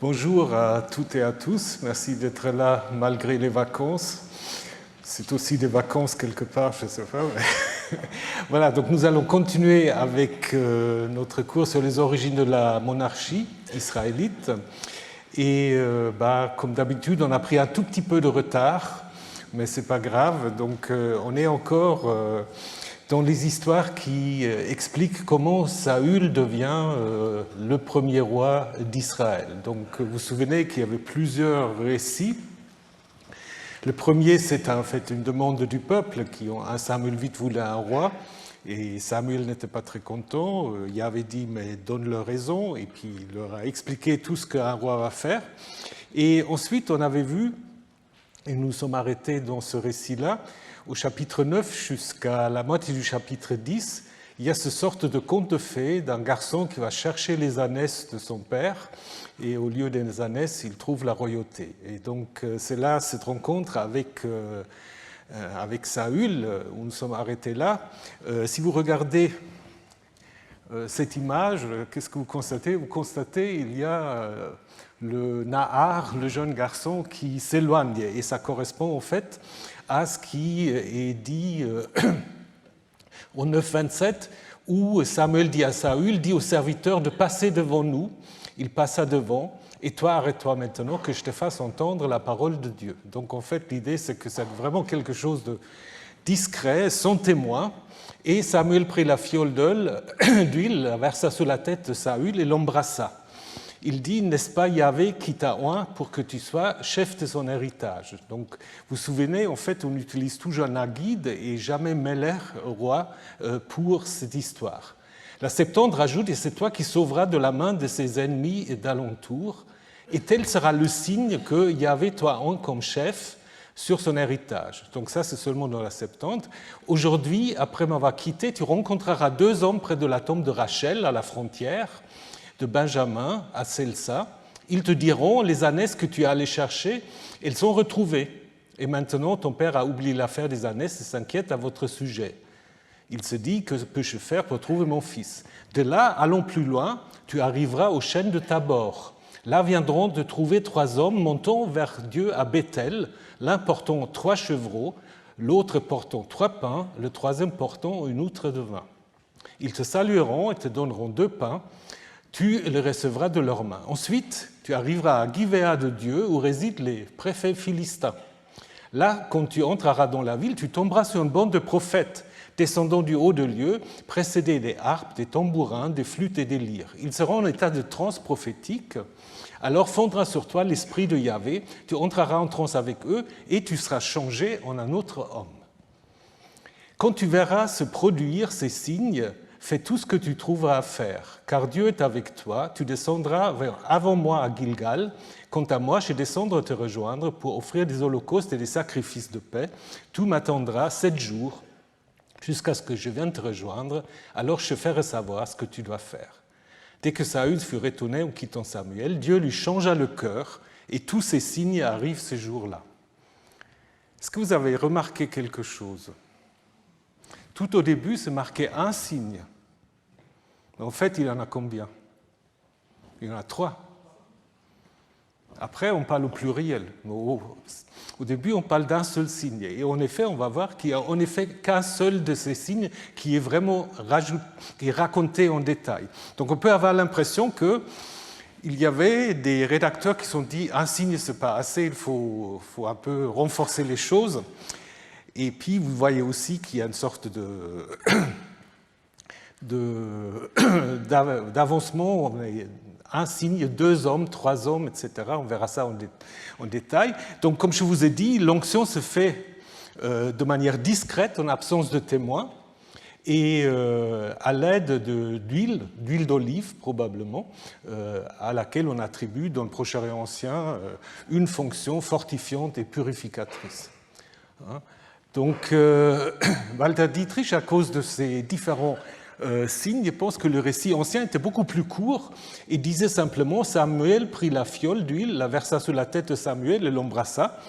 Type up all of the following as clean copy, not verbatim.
Bonjour à toutes et à tous. Merci d'être là malgré les vacances. C'est aussi des vacances quelque part, je ne sais pas. Mais voilà, donc nous allons continuer avec notre cours sur les origines de la monarchie israélite. Et comme d'habitude, on a pris un tout petit peu de retard, mais ce n'est pas grave. Donc on est encore dans les histoires qui expliquent comment Saül devient le premier roi d'Israël. Donc vous vous souvenez qu'il y avait plusieurs récits. Le premier, c'est en fait une demande du peuple qui, en Samuel 8, voulait un roi. Et Samuel n'était pas très content. Il avait dit, mais donne-leur raison. Et puis il leur a expliqué tout ce qu'un roi va faire. Et ensuite, on avait vu, et nous sommes arrêtés dans ce récit-là, au chapitre 9 jusqu'à la moitié du chapitre 10, il y a ce sorte de conte de fées d'un garçon qui va chercher les ânesses de son père et au lieu des ânesses, il trouve la royauté. Et donc c'est là cette rencontre avec Saül où nous sommes arrêtés là. Si vous regardez cette image, qu'est-ce que vous constatez? Vous constatez il y a le Nahar, le jeune garçon qui s'éloigne et ça correspond en fait à ce qui est dit au 9-27, où Samuel dit à Saül, dit au serviteur de passer devant nous. Il passa devant, et toi arrête-toi maintenant que je te fasse entendre la parole de Dieu. Donc en fait l'idée c'est que c'est vraiment quelque chose de discret, sans témoin, et Samuel prit la fiole d'huile, la versa sur la tête de Saül et l'embrassa. Il dit, n'est-ce pas Yahvé qui t'a oint pour que tu sois chef de son héritage? Donc, vous vous souvenez, en fait, on utilise toujours Nagid et jamais Meler, roi, pour cette histoire. La Septante rajoute, et c'est toi qui sauveras de la main de ses ennemis et d'alentour, et tel sera le signe que Yahvé t'a oint comme chef sur son héritage. Donc ça, c'est seulement dans la Septante. Aujourd'hui, après m'avoir quitté, tu rencontreras 2 hommes près de la tombe de Rachel, à la frontière, de Benjamin à Selsa. Ils te diront, les ânesses que tu es allé chercher, elles sont retrouvées. Et maintenant, ton père a oublié l'affaire des ânesses et s'inquiète à votre sujet. Il se dit, que peux-je faire pour trouver mon fils? De là, allons plus loin, tu arriveras aux chênes de Tabor. Là viendront te trouver 3 hommes montant vers Dieu à Bethel, l'un portant 3 chevreaux, l'autre portant 3 pains, le troisième portant une outre de vin. Ils te salueront et te donneront 2 pains, tu les recevras de leurs mains. Ensuite, tu arriveras à Givéa de Dieu, où résident les préfets philistins. Là, quand tu entreras dans la ville, tu tomberas sur une bande de prophètes, descendant du haut de lieu, précédés des harpes, des tambourins, des flûtes et des lyres. Ils seront en état de transe prophétique. Alors fondra sur toi l'esprit de Yahvé, tu entreras en transe avec eux, et tu seras changé en un autre homme. Quand tu verras se produire ces signes, fais tout ce que tu trouveras à faire, car Dieu est avec toi, tu descendras avant moi à Gilgal. Quant à moi, je descendrai te rejoindre pour offrir des holocaustes et des sacrifices de paix. Tout m'attendra 7 jours jusqu'à ce que je vienne te rejoindre, alors je ferai savoir ce que tu dois faire. Dès que Saül fut retourné en quittant Samuel, Dieu lui changea le cœur et tous ces signes arrivent ce jour-là. Est-ce que vous avez remarqué quelque chose? Tout au début, c'est marqué un signe. En fait, il y en a combien? Il y en a 3. Après, on parle au pluriel. Au début, on parle d'un seul signe. Et en effet, on va voir qu'il n'y a en effet qu'un seul de ces signes qui est vraiment qui est raconté en détail. Donc on peut avoir l'impression qu'il y avait des rédacteurs qui se sont dit un signe, ce n'est pas assez, il faut un peu renforcer les choses. Et puis, vous voyez aussi qu'il y a une sorte d'avancement, un signe, 2 hommes, 3 hommes, etc. On verra ça en détail. Donc, comme je vous ai dit, l'onction se fait de manière discrète, en absence de témoins, et à l'aide d'huile d'olive, probablement, à laquelle on attribue, dans le Proche-Orient ancien, une fonction fortifiante et purificatrice. Donc, Walter Dietrich, à cause de ces différents signes, pense que le récit ancien était beaucoup plus court et disait simplement « Samuel prit la fiole d'huile, la versa sur la tête de Samuel et l'embrassa. »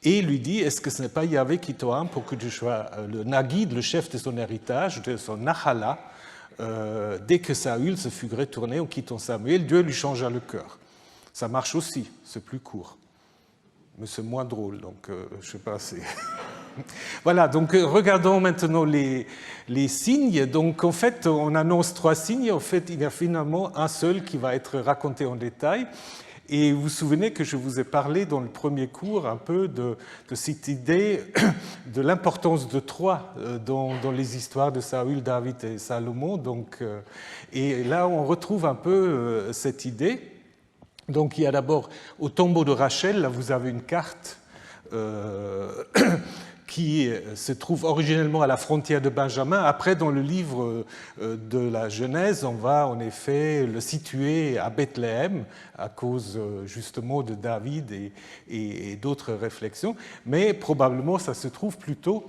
Et lui dit « Est-ce que ce n'est pas Yahvé qui t'a oint pour que tu sois le Nagid, le chef de son héritage, de son Nahala ?» Dès que Saül se fut retourné en quittant Samuel, Dieu lui changea le cœur. Ça marche aussi, c'est plus court. Mais c'est moins drôle, donc je ne sais pas, c'est... Voilà, donc regardons maintenant les signes. Donc en fait, on annonce 3 signes. En fait, il y a finalement un seul qui va être raconté en détail. Et vous vous souvenez que je vous ai parlé dans le premier cours un peu de cette idée de l'importance de 3 dans les histoires de Saül, David et Salomon. Donc, et là, on retrouve un peu cette idée. Donc il y a d'abord au tombeau de Rachel, là vous avez une carte qui se trouve originellement à la frontière de Benjamin. Après, dans le livre de la Genèse, on va en effet le situer à Bethléem à cause justement de David et d'autres réflexions. Mais probablement, ça se trouve plutôt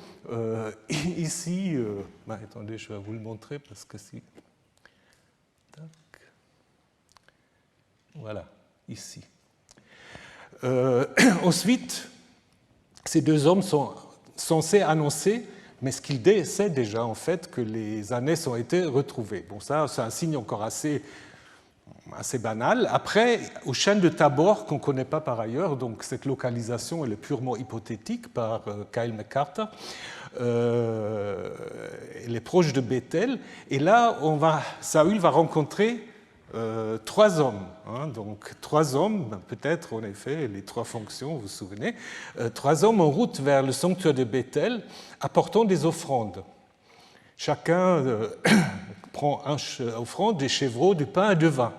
ici. Attendez, je vais vous le montrer parce que si... Tac. Voilà, ici. Ensuite, ces 2 hommes sont censés annoncer, mais ce qu'ils sait déjà en fait, que les ânesses ont été retrouvées. Bon, ça, c'est un signe encore assez banal. Après, au chêne de Tabor, qu'on ne connaît pas par ailleurs, donc cette localisation elle est purement hypothétique par Kyle McCarter, elle est proche de Bethel, et là, Saül va rencontrer 3 hommes, hein, donc 3 hommes, peut-être en effet les 3 fonctions, vous vous souvenez, 3 hommes en route vers le sanctuaire de Bethel, apportant des offrandes. Chacun prend une offrande, des chevreaux, du pain et du vin.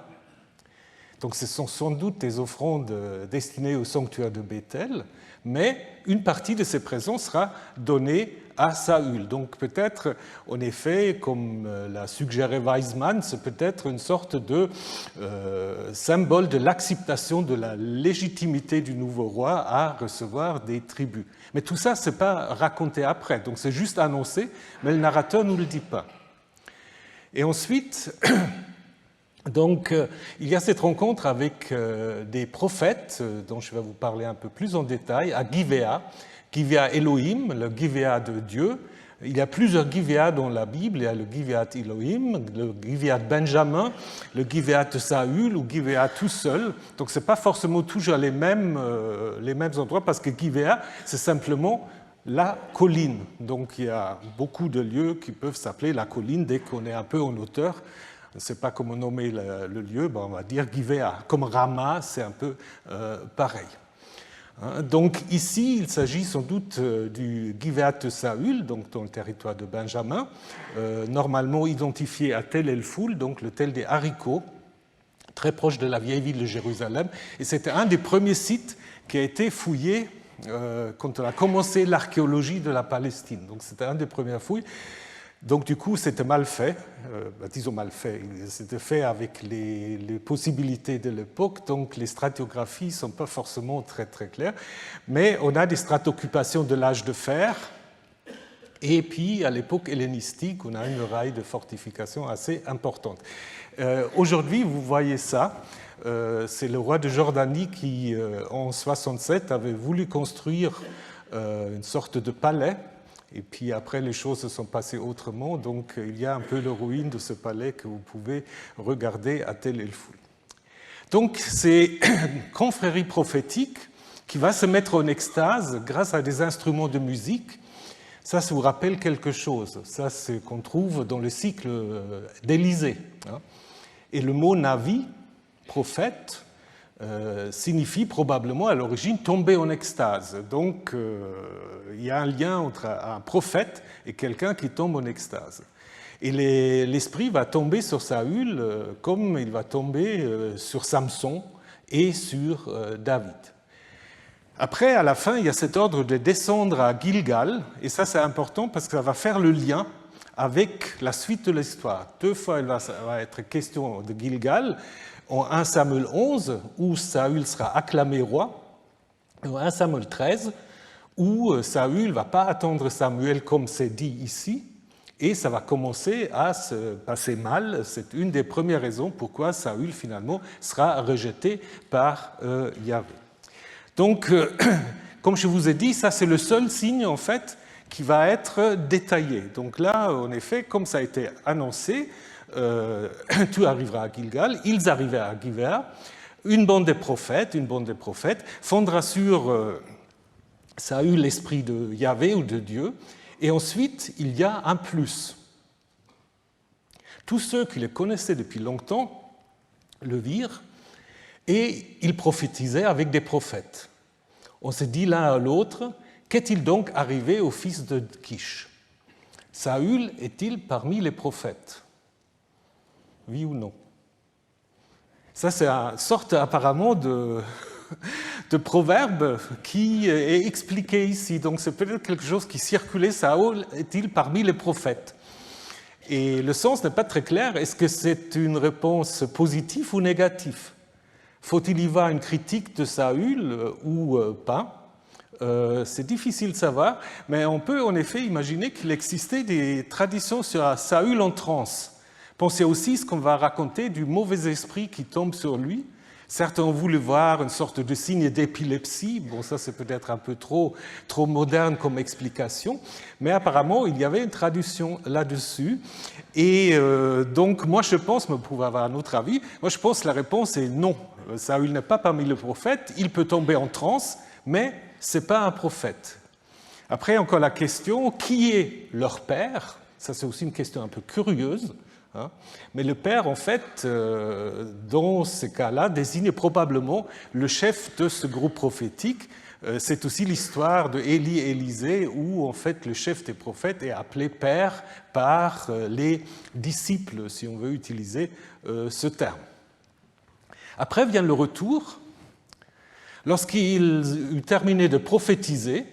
Donc ce sont sans doute des offrandes destinées au sanctuaire de Bethel, mais une partie de ces présents sera donnée à Saül. Donc peut-être, en effet, comme l'a suggéré Weizmann, c'est peut-être une sorte de symbole de l'acceptation de la légitimité du nouveau roi à recevoir des tribus. Mais tout ça, ce n'est pas raconté après, donc c'est juste annoncé, mais le narrateur ne nous le dit pas. Et ensuite... Donc, il y a cette rencontre avec des prophètes, dont je vais vous parler un peu plus en détail, à Givéa, Givéa Elohim, le Givéa de Dieu. Il y a plusieurs Givéa dans la Bible. Il y a le Givéa Elohim, le Givéa de Benjamin, le Givéa de Saül ou Givéa tout seul. Donc, ce n'est pas forcément toujours les mêmes endroits, parce que Givéa, c'est simplement la colline. Donc, il y a beaucoup de lieux qui peuvent s'appeler la colline dès qu'on est un peu en hauteur. Je ne sais pas comment nommer le lieu, on va dire Givéa. Comme Rama, c'est un peu pareil. Donc ici, il s'agit sans doute du Givéa de Saül, donc dans le territoire de Benjamin, normalement identifié à Tel el-Foul, donc le tel des haricots, très proche de la vieille ville de Jérusalem. Et c'était un des premiers sites qui a été fouillé quand on a commencé l'archéologie de la Palestine. Donc c'était un des premières fouilles. Donc du coup, c'était mal fait, disons mal fait, c'était fait avec les possibilités de l'époque, donc les stratigraphies ne sont pas forcément très très claires, mais on a des stratoccupations de l'âge de fer, et puis à l'époque hellénistique, on a une muraille de fortification assez importante. Aujourd'hui, vous voyez ça, c'est le roi de Jordanie qui, en 67, avait voulu construire une sorte de palais. Et puis après, les choses se sont passées autrement. Donc, il y a un peu de ruine de ce palais que vous pouvez regarder à Tel el-Foul. Donc, c'est une confrérie prophétique qui va se mettre en extase grâce à des instruments de musique. Ça vous rappelle quelque chose. Ça, c'est qu'on trouve dans le cycle d'Élisée. Et le mot Navi, prophète, signifie probablement à l'origine tomber en extase. Donc il y a un lien entre un prophète et quelqu'un qui tombe en extase. Et l'esprit va tomber sur Saül comme il va tomber sur Samson et sur David. Après, à la fin, il y a cet ordre de descendre à Gilgal, et ça c'est important parce que ça va faire le lien avec la suite de l'histoire. 2 fois, il va être question de Gilgal, en 1 Samuel 11, où Saül sera acclamé roi, en 1 Samuel 13, où Saül ne va pas attendre Samuel comme c'est dit ici, et ça va commencer à se passer mal. C'est une des premières raisons pourquoi Saül, finalement, sera rejeté par Yahvé. Donc, comme je vous ai dit, ça c'est le seul signe, en fait, qui va être détaillé. Donc là, en effet, comme ça a été annoncé, tout arrivera à Gilgal, ils arrivaient à Givéa. une bande des prophètes, fondera sur Saül l'esprit de Yahvé ou de Dieu, et ensuite il y a un plus. Tous ceux qui le connaissaient depuis longtemps le virent, et ils prophétisaient avec des prophètes. On se dit l'un à l'autre, qu'est-il donc arrivé au fils de Kish? Saül est-il parmi les prophètes? Oui ou non? Ça, c'est une sorte apparemment de proverbe qui est expliqué ici. Donc c'est peut-être quelque chose qui circulait, Saül est-il parmi les prophètes? Et le sens n'est pas très clair. Est-ce que c'est une réponse positive ou négative? Faut-il y voir une critique de Saül ou pas? C'est difficile de savoir, mais on peut en effet imaginer qu'il existait des traditions sur Saül en transe. Pensez aussi à ce qu'on va raconter du mauvais esprit qui tombe sur lui. Certains ont voulu voir une sorte de signe d'épilepsie. Bon, ça c'est peut-être un peu trop moderne comme explication, mais apparemment il y avait une traduction là-dessus. Et donc moi je pense, mais vous pouvez avoir un autre avis, moi je pense que la réponse est non. Saül n'est pas parmi les prophètes, il peut tomber en transe, mais ce n'est pas un prophète. Après encore la question, qui est leur père? Ça c'est aussi une question un peu curieuse. Mais le père, en fait, dans ce cas-là, désigne probablement le chef de ce groupe prophétique. C'est aussi l'histoire de Élie et Élisée, où en fait le chef des prophètes est appelé père par les disciples, si on veut utiliser ce terme. Après vient le retour. Lorsqu'il eut terminé de prophétiser,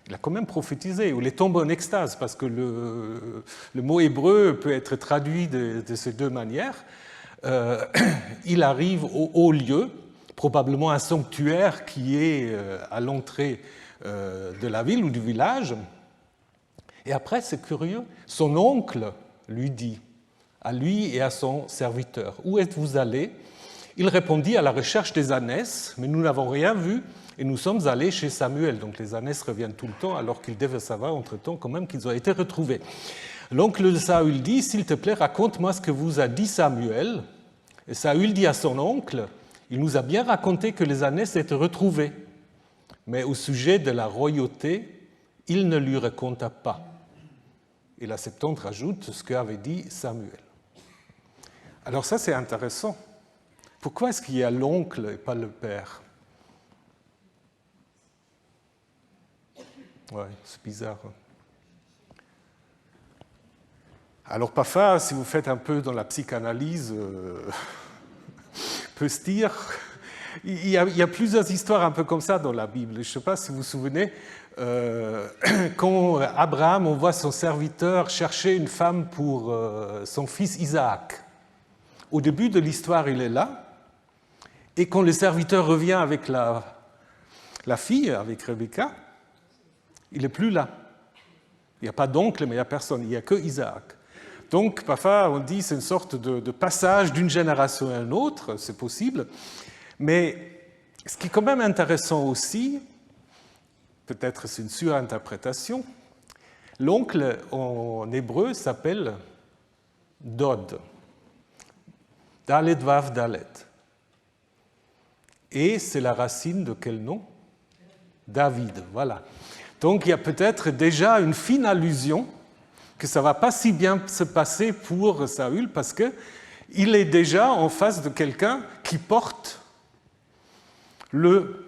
il a quand même prophétisé, ou il est tombé en extase, parce que le mot hébreu peut être traduit de ces deux manières. Il arrive au haut lieu, probablement un sanctuaire qui est à l'entrée de la ville ou du village. Et après, c'est curieux, son oncle lui dit, à lui et à son serviteur, « Où êtes-vous allés » Il répondit, « À la recherche des ânesses, mais nous n'avons rien vu. » Et nous sommes allés chez Samuel. Donc les ânesses reviennent tout le temps, alors qu'ils devaient savoir entre-temps quand même qu'ils ont été retrouvés. L'oncle de Saül dit, « S'il te plaît, raconte-moi ce que vous a dit Samuel. » Et Saül dit à son oncle, « Il nous a bien raconté que les ânesses étaient retrouvées. » Mais au sujet de la royauté, il ne lui raconta pas. Et la Septante rajoute ce qu'avait dit Samuel. Alors ça, c'est intéressant. Pourquoi est-ce qu'il y a l'oncle et pas le père? Ouais, c'est bizarre. Alors parfois, si vous faites un peu dans la psychanalyse, peut se dire, il y a plusieurs histoires un peu comme ça dans la Bible. Je ne sais pas si vous vous souvenez, quand Abraham envoie son serviteur chercher une femme pour son fils Isaac. Au début de l'histoire, il est là, et quand le serviteur revient avec la fille, avec Rebecca, il n'est plus là. Il n'y a pas d'oncle, mais il n'y a personne, il n'y a que Isaac. Donc, parfois, on dit que c'est une sorte de passage d'une génération à une autre, c'est possible. Mais ce qui est quand même intéressant aussi, peut-être c'est une surinterprétation, l'oncle en hébreu s'appelle Dod. Dalet Vav Dalet. Et c'est la racine de quel nom? David, voilà. Donc il y a peut-être déjà une fine allusion que ça ne va pas si bien se passer pour Saül parce qu'il est déjà en face de quelqu'un qui porte le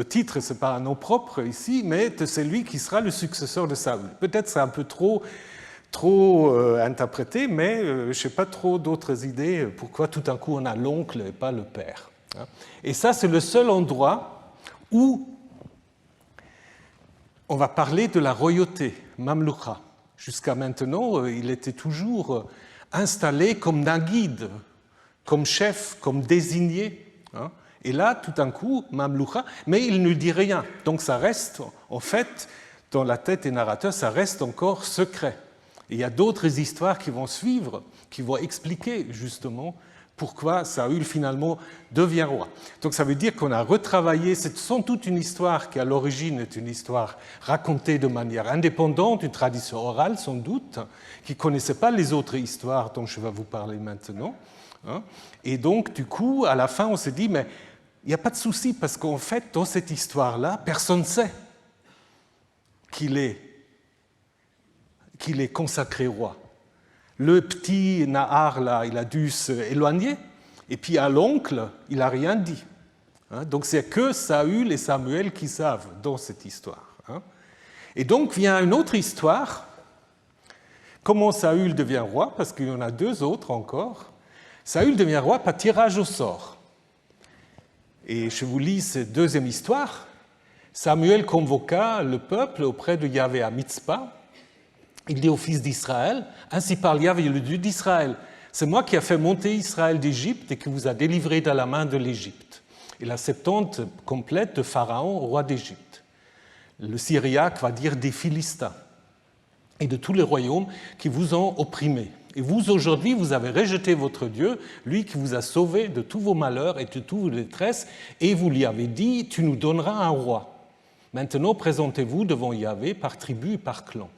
titre, ce n'est pas un nom propre ici, mais c'est lui qui sera le successeur de Saül. Peut-être c'est un peu trop interprété, mais je ne sais pas trop d'autres idées pourquoi tout d'un coup on a l'oncle et pas le père. Et ça, c'est le seul endroit où on va parler de la royauté, Mamloucha. Jusqu'à maintenant, il était toujours installé comme d'un guide, comme chef, comme désigné. Et là, tout d'un coup, Mamloucha, mais il ne dit rien. Donc ça reste, en fait, dans la tête des narrateurs, ça reste encore secret. Et il y a d'autres histoires qui vont suivre, qui vont expliquer justement pourquoi Saül finalement devient roi. Donc ça veut dire qu'on a retravaillé, c'est sans toute une histoire qui à l'origine est une histoire racontée de manière indépendante, une tradition orale sans doute, qui ne connaissait pas les autres histoires dont je vais vous parler maintenant, hein. Et donc, du coup, à la fin, on se dit, mais il n'y a pas de souci, parce qu'en fait, dans cette histoire-là, personne ne sait qu'il est consacré roi. Le petit Nahar, là, il a dû s'éloigner, et puis à l'oncle, il n'a rien dit. Hein. Donc c'est que Saül et Samuel qui savent dans cette histoire. Hein. Et donc vient une autre histoire. Comment Saül devient roi? Parce qu'il y en a deux autres encore. Saül devient roi par tirage au sort. Et je vous lis cette deuxième histoire. Samuel convoqua le peuple auprès de Yahvé à Mitzpah. Il dit aux fils d'Israël, ainsi parle Yahvé, le Dieu d'Israël, c'est moi qui ai fait monter Israël d'Égypte et qui vous a délivré de la main de l'Égypte. Et la Septante complète de Pharaon, roi d'Égypte. Le Syriaque va dire des Philistins et de tous les royaumes qui vous ont opprimés. Et vous, aujourd'hui, vous avez rejeté votre Dieu, lui qui vous a sauvé de tous vos malheurs et de toutes vos détresses, et vous lui avez dit, tu nous donneras un roi. Maintenant, présentez-vous devant Yahvé par tribu et par clan.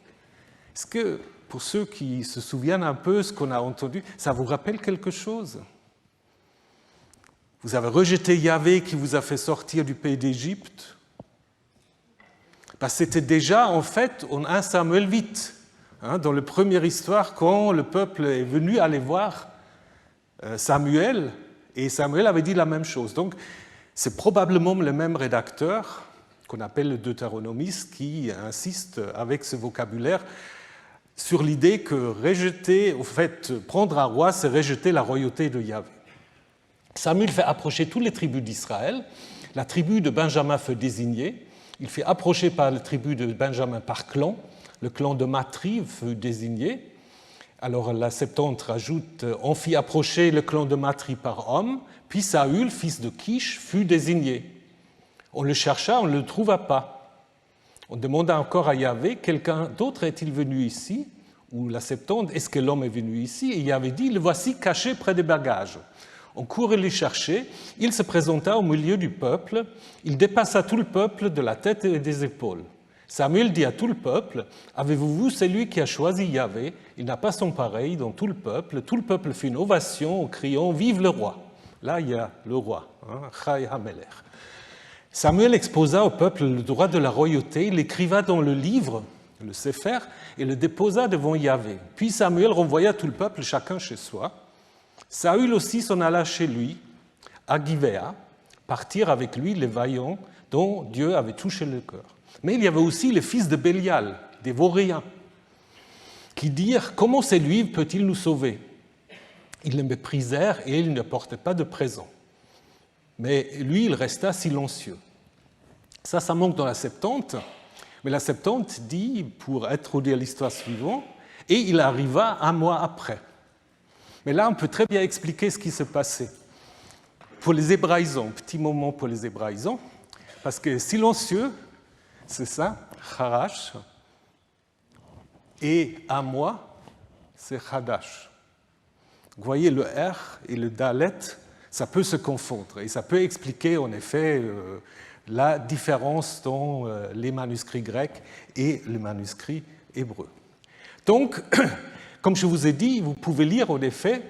Est-ce que, pour ceux qui se souviennent un peu de ce qu'on a entendu, ça vous rappelle quelque chose? Vous avez rejeté Yahvé qui vous a fait sortir du pays d'Égypte. C'était déjà, en fait, en 1 Samuel 8, hein, dans la première histoire, quand le peuple est venu aller voir Samuel, et Samuel avait dit la même chose. Donc, c'est probablement le même rédacteur, qu'on appelle le deutéronomiste, qui insiste avec ce vocabulaire sur l'idée que rejeter, au fait, prendre un roi, c'est rejeter la royauté de Yahvé. Samuel fait approcher toutes les tribus d'Israël. La tribu de Benjamin fait désigner. Il fait approcher par la tribu de Benjamin par clan. Le clan de Matri fut désigné. Alors la Septante rajoute, on fit approcher le clan de Matri par homme, puis Saül, fils de Kish, fut désigné. On le chercha, on ne le trouva pas. On demanda encore à Yahvé, quelqu'un d'autre est-il venu ici? Ou la Septante, est-ce que l'homme est venu ici? Et Yahvé dit, le voici caché près des bagages. On courut le chercher, il se présenta au milieu du peuple, il dépassa tout le peuple de la tête et des épaules. Samuel dit à tout le peuple, avez-vous vu celui qui a choisi Yahvé? Il n'a pas son pareil dans tout le peuple fit une ovation en criant, vive le roi. Là, il y a le roi, Chai HaMelech. Samuel exposa au peuple le droit de la royauté, il l'écriva dans le livre, le Sefer, et le déposa devant Yahvé. Puis Samuel renvoya tout le peuple, chacun chez soi. Saül aussi s'en alla chez lui, à Gibéa, partir avec lui les vaillants dont Dieu avait touché le cœur. Mais il y avait aussi les fils de Bélial, des Vauriens, qui dirent « Comment c'est lui peut-il nous sauver ?» Ils le méprisèrent et il ne portait pas de présent. Mais lui, il resta silencieux. Ça manque dans la Septante, mais la Septante dit, pour introduire l'histoire suivante, « Et il arriva un mois après ». Mais là, on peut très bien expliquer ce qui se passait. Pour les hébraïsants, petit moment pour les hébraïsants, parce que silencieux, c'est ça, Harash, et un mois, c'est Hadash. Vous voyez, le R et le Dalet, ça peut se confondre, et ça peut expliquer en effet la différence dans les manuscrits grecs et les manuscrits hébreux. Donc, comme je vous ai dit, vous pouvez lire en effet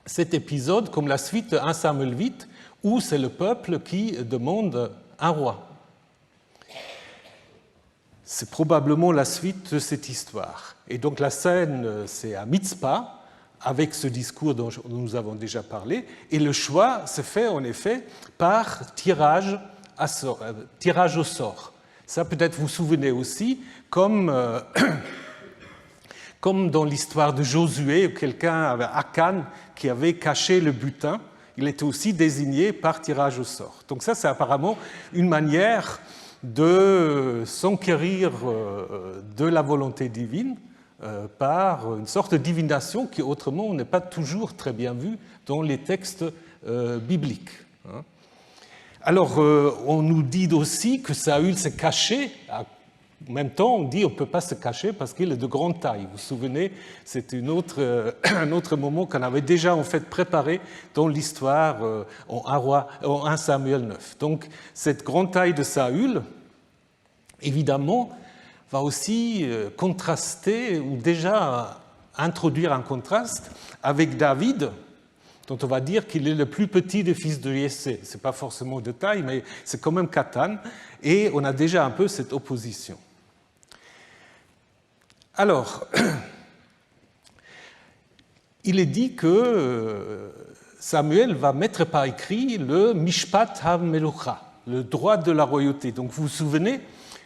cet épisode comme la suite de 1 Samuel 8, où c'est le peuple qui demande un roi. C'est probablement la suite de cette histoire. Et donc la scène, c'est à Mitzpah, avec ce discours dont nous avons déjà parlé, et le choix se fait en effet par tirage au sort. Ça peut-être vous vous souvenez aussi, comme dans l'histoire de Josué, où quelqu'un avait Akan qui avait caché le butin, il était aussi désigné par tirage au sort. Donc ça, c'est apparemment une manière de s'enquérir de la volonté divine par une sorte de divination qui autrement n'est pas toujours très bien vue dans les textes bibliques. Alors, on nous dit aussi que Saül s'est caché. En même temps, on dit qu'on ne peut pas se cacher parce qu'il est de grande taille. Vous vous souvenez, c'est un autre moment qu'on avait déjà en fait préparé dans l'histoire en 1 Samuel 9. Donc, cette grande taille de Saül, évidemment, va aussi contraster ou déjà introduire un contraste avec David, dont on va dire qu'il est le plus petit des fils de Jessé. Ce n'est pas forcément de taille, mais c'est quand même Katan, et on a déjà un peu cette opposition. Alors, il est dit que Samuel va mettre par écrit le Mishpat HaMelucha, le droit de la royauté. Donc vous vous souvenez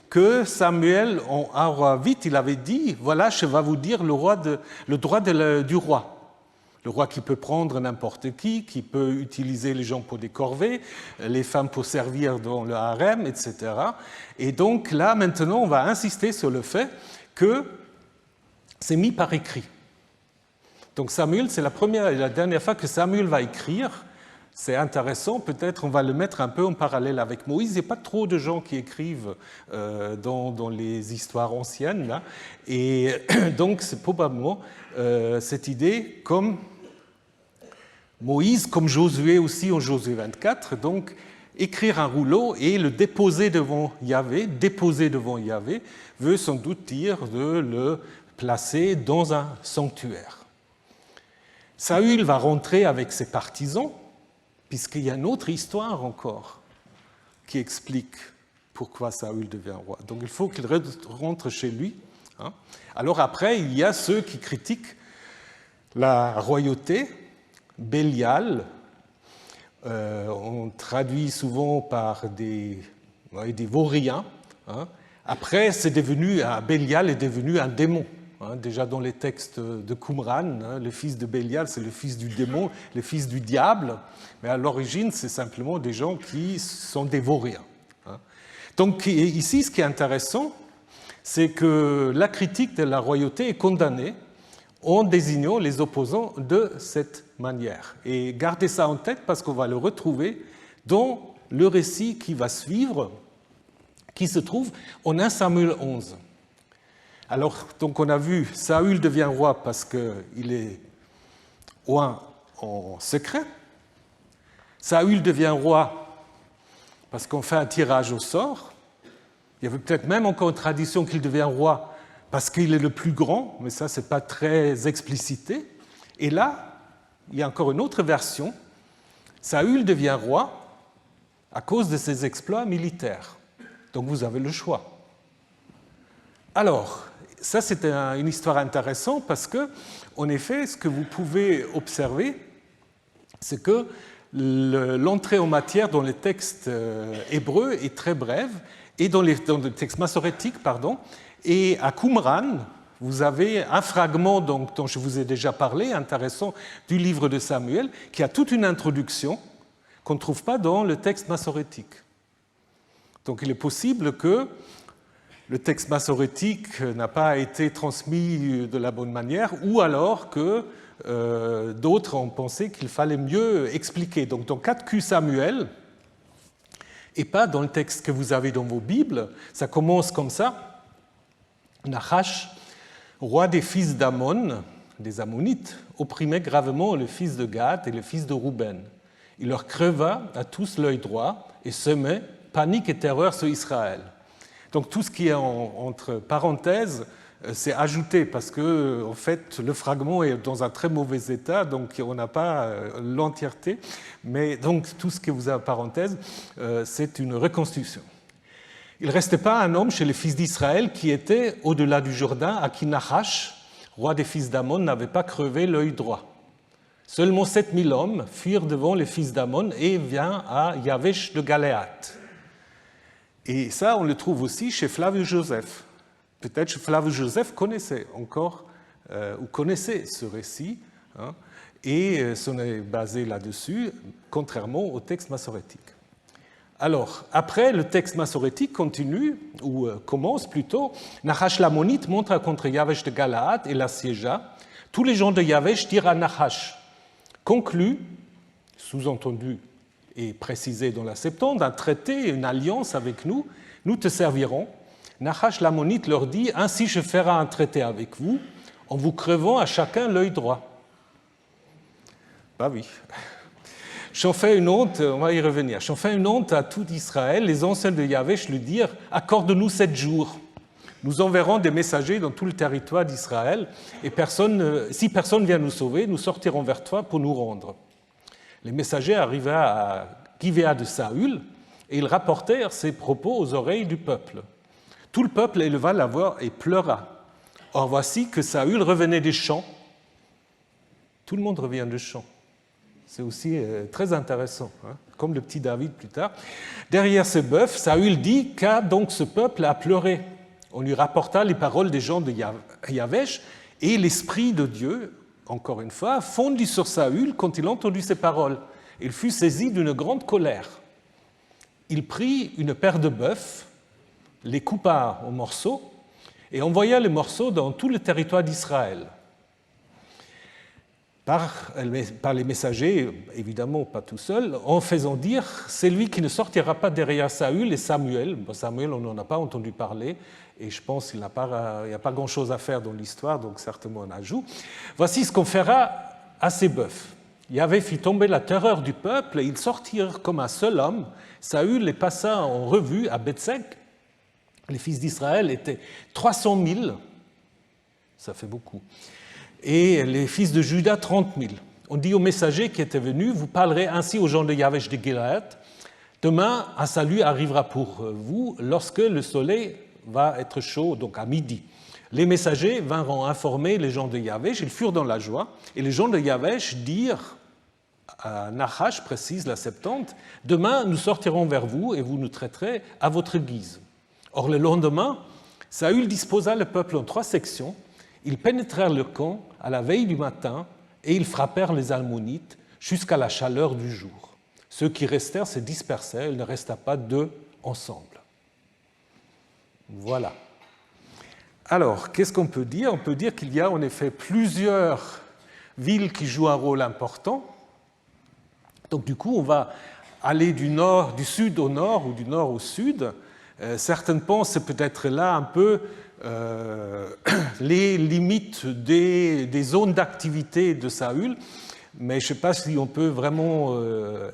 que Samuel, en roi vite, il avait dit, voilà, je vais vous dire le droit du roi. Le roi qui peut prendre n'importe qui peut utiliser les gens pour des corvées, les femmes pour servir dans le harem, etc. Et donc là, maintenant, on va insister sur le fait que c'est mis par écrit. Donc Samuel, c'est la première et la dernière fois que Samuel va écrire. C'est intéressant, peut-être on va le mettre un peu en parallèle avec Moïse. Il n'y a pas trop de gens qui écrivent dans les histoires anciennes, là. Et donc c'est probablement cette idée comme Moïse, comme Josué aussi en Josué 24, donc écrire un rouleau et le déposer devant Yahvé. Déposer devant Yahvé veut sans doute dire de le placer dans un sanctuaire. Saül va rentrer avec ses partisans, puisqu'il y a une autre histoire encore qui explique pourquoi Saül devient roi. Donc il faut qu'il rentre chez lui. Alors après, il y a ceux qui critiquent la royauté. Bélial, on traduit souvent par des vauriens. Après, Bélial est devenu un démon. Déjà dans les textes de Qumran, le fils de Bélial, c'est le fils du démon, le fils du diable. Mais à l'origine, c'est simplement des gens qui sont des vauriens. Donc ici, ce qui est intéressant, c'est que la critique de la royauté est condamnée en désignant les opposants de cette manière. Et gardez ça en tête parce qu'on va le retrouver dans le récit qui va suivre, qui se trouve en 1 Samuel 11. Alors, donc on a vu, Saül devient roi parce qu'il est roi en secret. Saül devient roi parce qu'on fait un tirage au sort. Il y avait peut-être même encore une tradition qu'il devient roi parce qu'il est le plus grand, mais ça, ce n'est pas très explicité. Et là, il y a encore une autre version. Saül devient roi à cause de ses exploits militaires. Donc vous avez le choix. Alors, ça, c'est une histoire intéressante parce que, en effet, ce que vous pouvez observer, c'est que l'entrée en matière dans les textes hébreux est très brève, et dans les textes massorétiques, pardon, et à Qumran, vous avez un fragment dont je vous ai déjà parlé, intéressant, du livre de Samuel, qui a toute une introduction qu'on ne trouve pas dans le texte massorétique. Donc il est possible que le texte massorétique n'a pas été transmis de la bonne manière, ou alors que d'autres ont pensé qu'il fallait mieux expliquer. Donc dans 4Q Samuel, et pas dans le texte que vous avez dans vos Bibles, ça commence comme ça. Nahash, roi des fils d'Ammon, des Ammonites, opprimait gravement le fils de Gad et le fils de Rouben. Il leur creva à tous l'œil droit et semait panique et terreur sur Israël. Donc tout ce qui est entre parenthèses, c'est ajouté parce que en fait, le fragment est dans un très mauvais état, donc on n'a pas l'entièreté. Mais donc tout ce que vous avez en parenthèse, c'est une reconstruction. Il ne restait pas un homme chez les fils d'Israël qui était au-delà du Jourdain, à qui Nahash, roi des fils d'Ammon, n'avait pas crevé l'œil droit. Seulement 7000 hommes fuirent devant les fils d'Ammon et vinrent à Yavesh de Galéat. Et ça, on le trouve aussi chez Flavius Joseph. Peut-être que Flavius Joseph connaissait encore, ou connaissait ce récit, et on est basé là-dessus, contrairement au texte massorétique. Alors, après, le texte massorétique continue, ou commence plutôt. Nahash l'ammonite monta contre Yavesh de Galaad et l'assiégea. Tous les gens de Yavesh dirent à Nahash, conclut, sous-entendu et précisé dans la Septante, un traité, une alliance avec nous, nous te servirons. Nahash l'ammonite leur dit, ainsi je ferai un traité avec vous, en vous crevant à chacun l'œil droit. Bah oui. J'en fais une honte, on va y revenir. J'en fais une honte à tout Israël. Les anciens de Yavesh lui dirent, accorde-nous 7 jours. Nous enverrons des messagers dans tout le territoire d'Israël, et si personne vient nous sauver, nous sortirons vers toi pour nous rendre. Les messagers arrivaient à Givea de Saül et ils rapportèrent ses propos aux oreilles du peuple. Tout le peuple éleva la voix et pleura. Or voici que Saül revenait des champs. Tout le monde revient des champs. C'est aussi très intéressant, hein, comme le petit David plus tard. Derrière ce bœuf, Saül dit qu'a donc ce peuple à pleurer. On lui rapporta les paroles des gens de Yavesh et l'Esprit de Dieu, encore une fois, fondit sur Saül quand il entendit ces paroles. Il fut saisi d'une grande colère. Il prit une paire de bœufs, les coupa en morceaux et envoya les morceaux dans tout le territoire d'Israël. Par les messagers, évidemment pas tout seul, en faisant dire « c'est lui qui ne sortira pas derrière Saül et Samuel ». Bon, Samuel, on n'en a pas entendu parler, et je pense qu'il n'y a pas grand-chose à faire dans l'histoire, donc certainement un ajout. « Voici ce qu'on fera à ces bœufs. » Yahvé fit tomber la terreur du peuple, et ils sortirent comme un seul homme. Saül les passa en revue à Bethsek. Les fils d'Israël étaient 300 000, ça fait beaucoup, et les fils de Juda, 30 000. On dit aux messagers qui étaient venus, vous parlerez ainsi aux gens de Yavesh de Gilead, demain un salut arrivera pour vous lorsque le soleil va être chaud, donc à midi. Les messagers vinrent informer les gens de Yavesh, ils furent dans la joie, et les gens de Yavesh dirent à Nahash, précise la Septante, demain nous sortirons vers vous et vous nous traiterez à votre guise. Or le lendemain, Saül disposa le peuple en 3 sections. Ils pénétrèrent le camp à la veille du matin et ils frappèrent les Ammonites jusqu'à la chaleur du jour. Ceux qui restèrent se dispersèrent, il ne resta pas 2 ensemble. Voilà. Alors, qu'est-ce qu'on peut dire? On peut dire qu'il y a en effet plusieurs villes qui jouent un rôle important. Donc du coup, on va aller du sud au nord ou du nord au sud. Certaines pensent peut-être là un peu les limites des zones d'activité de Saül, mais je ne sais pas si on peut vraiment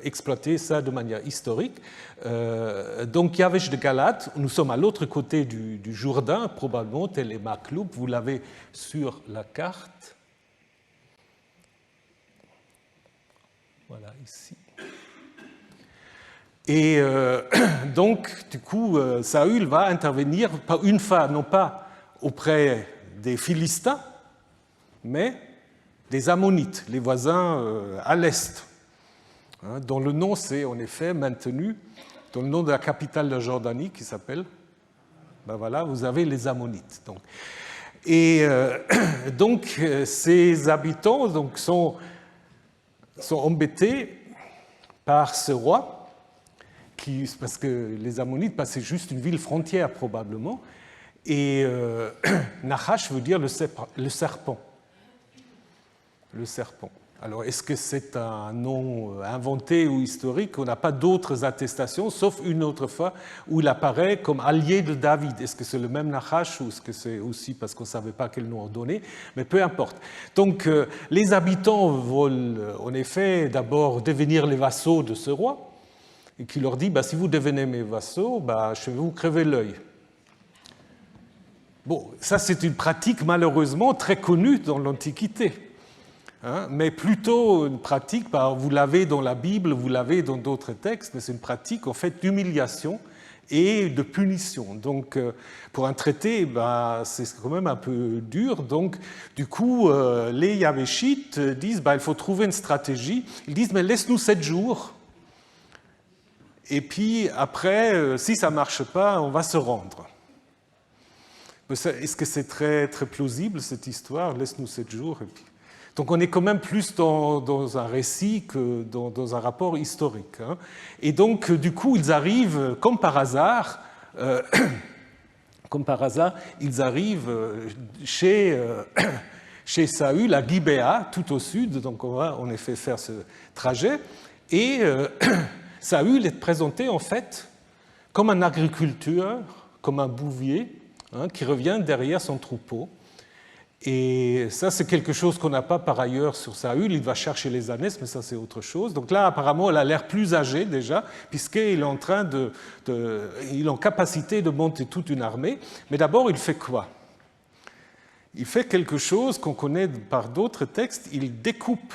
exploiter ça de manière historique. Donc Yavesh de Galate, nous sommes à l'autre côté du Jourdain, probablement, tel est Makloub, vous l'avez sur la carte. Voilà, ici. Et donc, du coup, Saül va intervenir, une fois, non pas auprès des Philistins, mais des Ammonites, les voisins à l'est, hein, dont le nom s'est en effet maintenu dans le nom de la capitale de Jordanie, qui s'appelle, ben voilà, vous avez les Ammonites. Donc. Et donc, ces habitants donc, sont embêtés par ce roi, parce que les Ammonites, c'est juste une ville frontière probablement, et Nahash veut dire le serpent. Le serpent. Alors, est-ce que c'est un nom inventé ou historique? On n'a pas d'autres attestations, sauf une autre fois où il apparaît comme allié de David. Est-ce que c'est le même Nahash ou est-ce que c'est aussi parce qu'on ne savait pas quel nom donner? Mais peu importe. Donc, les habitants veulent en effet d'abord devenir les vassaux de ce roi, et qui leur dit, si vous devenez mes vassaux, je vais vous crever l'œil. Bon, ça c'est une pratique malheureusement très connue dans l'Antiquité, hein, mais plutôt une pratique, vous l'avez dans la Bible, vous l'avez dans d'autres textes, mais c'est une pratique en fait d'humiliation et de punition. Donc pour un traité, c'est quand même un peu dur. Donc du coup, les Yavéchites disent, il faut trouver une stratégie. Ils disent, mais laisse-nous 7 jours. Et puis après, si ça ne marche pas, on va se rendre. Est-ce que c'est très, très plausible cette histoire? Laisse-nous 7 jours. Et puis... Donc on est quand même plus dans un récit que dans un rapport historique. Hein. Et donc du coup, ils arrivent, comme par hasard, ils arrivent chez Saül, à Gibéa, tout au sud. Donc on va en effet faire ce trajet. Et... Saül est présenté en fait comme un agriculteur, comme un bouvier, hein, qui revient derrière son troupeau. Et ça, c'est quelque chose qu'on n'a pas par ailleurs sur Saül. Il va chercher les ânesses, mais ça, c'est autre chose. Donc là, apparemment, il a l'air plus âgé déjà, puisqu'il est en train il est en capacité de monter toute une armée. Mais d'abord, il fait quoi? Il fait quelque chose qu'on connaît par d'autres textes. Il découpe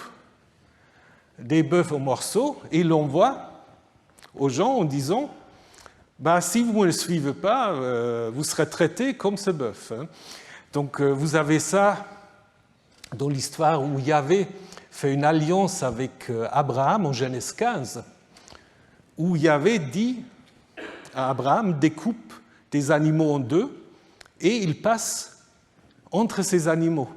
des bœufs en morceaux et il l'envoie aux gens en disant si vous ne le suivez pas, vous serez traités comme ce bœuf. Donc vous avez ça dans l'histoire où Yahvé fait une alliance avec Abraham en Genèse 15, où Yahvé dit à Abraham découpe des animaux en deux et il passe entre ces animaux,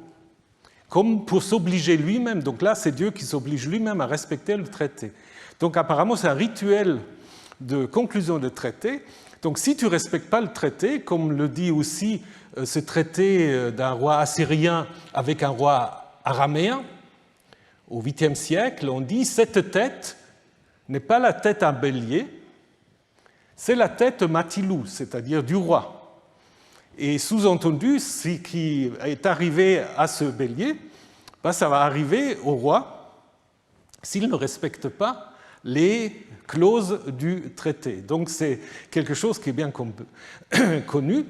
comme pour s'obliger lui-même. Donc là, c'est Dieu qui s'oblige lui-même à respecter le traité. Donc apparemment, c'est un rituel de conclusion de traité. Donc si tu ne respectes pas le traité, comme le dit aussi ce traité d'un roi assyrien avec un roi araméen, au 8e siècle, on dit « cette tête n'est pas la tête d'un bélier, c'est la tête matilou, c'est-à-dire du roi. » Et sous-entendu, ce qui est arrivé à ce bélier, ça va arriver au roi s'il ne respecte pas les clauses du traité. Donc c'est quelque chose qui est bien connu.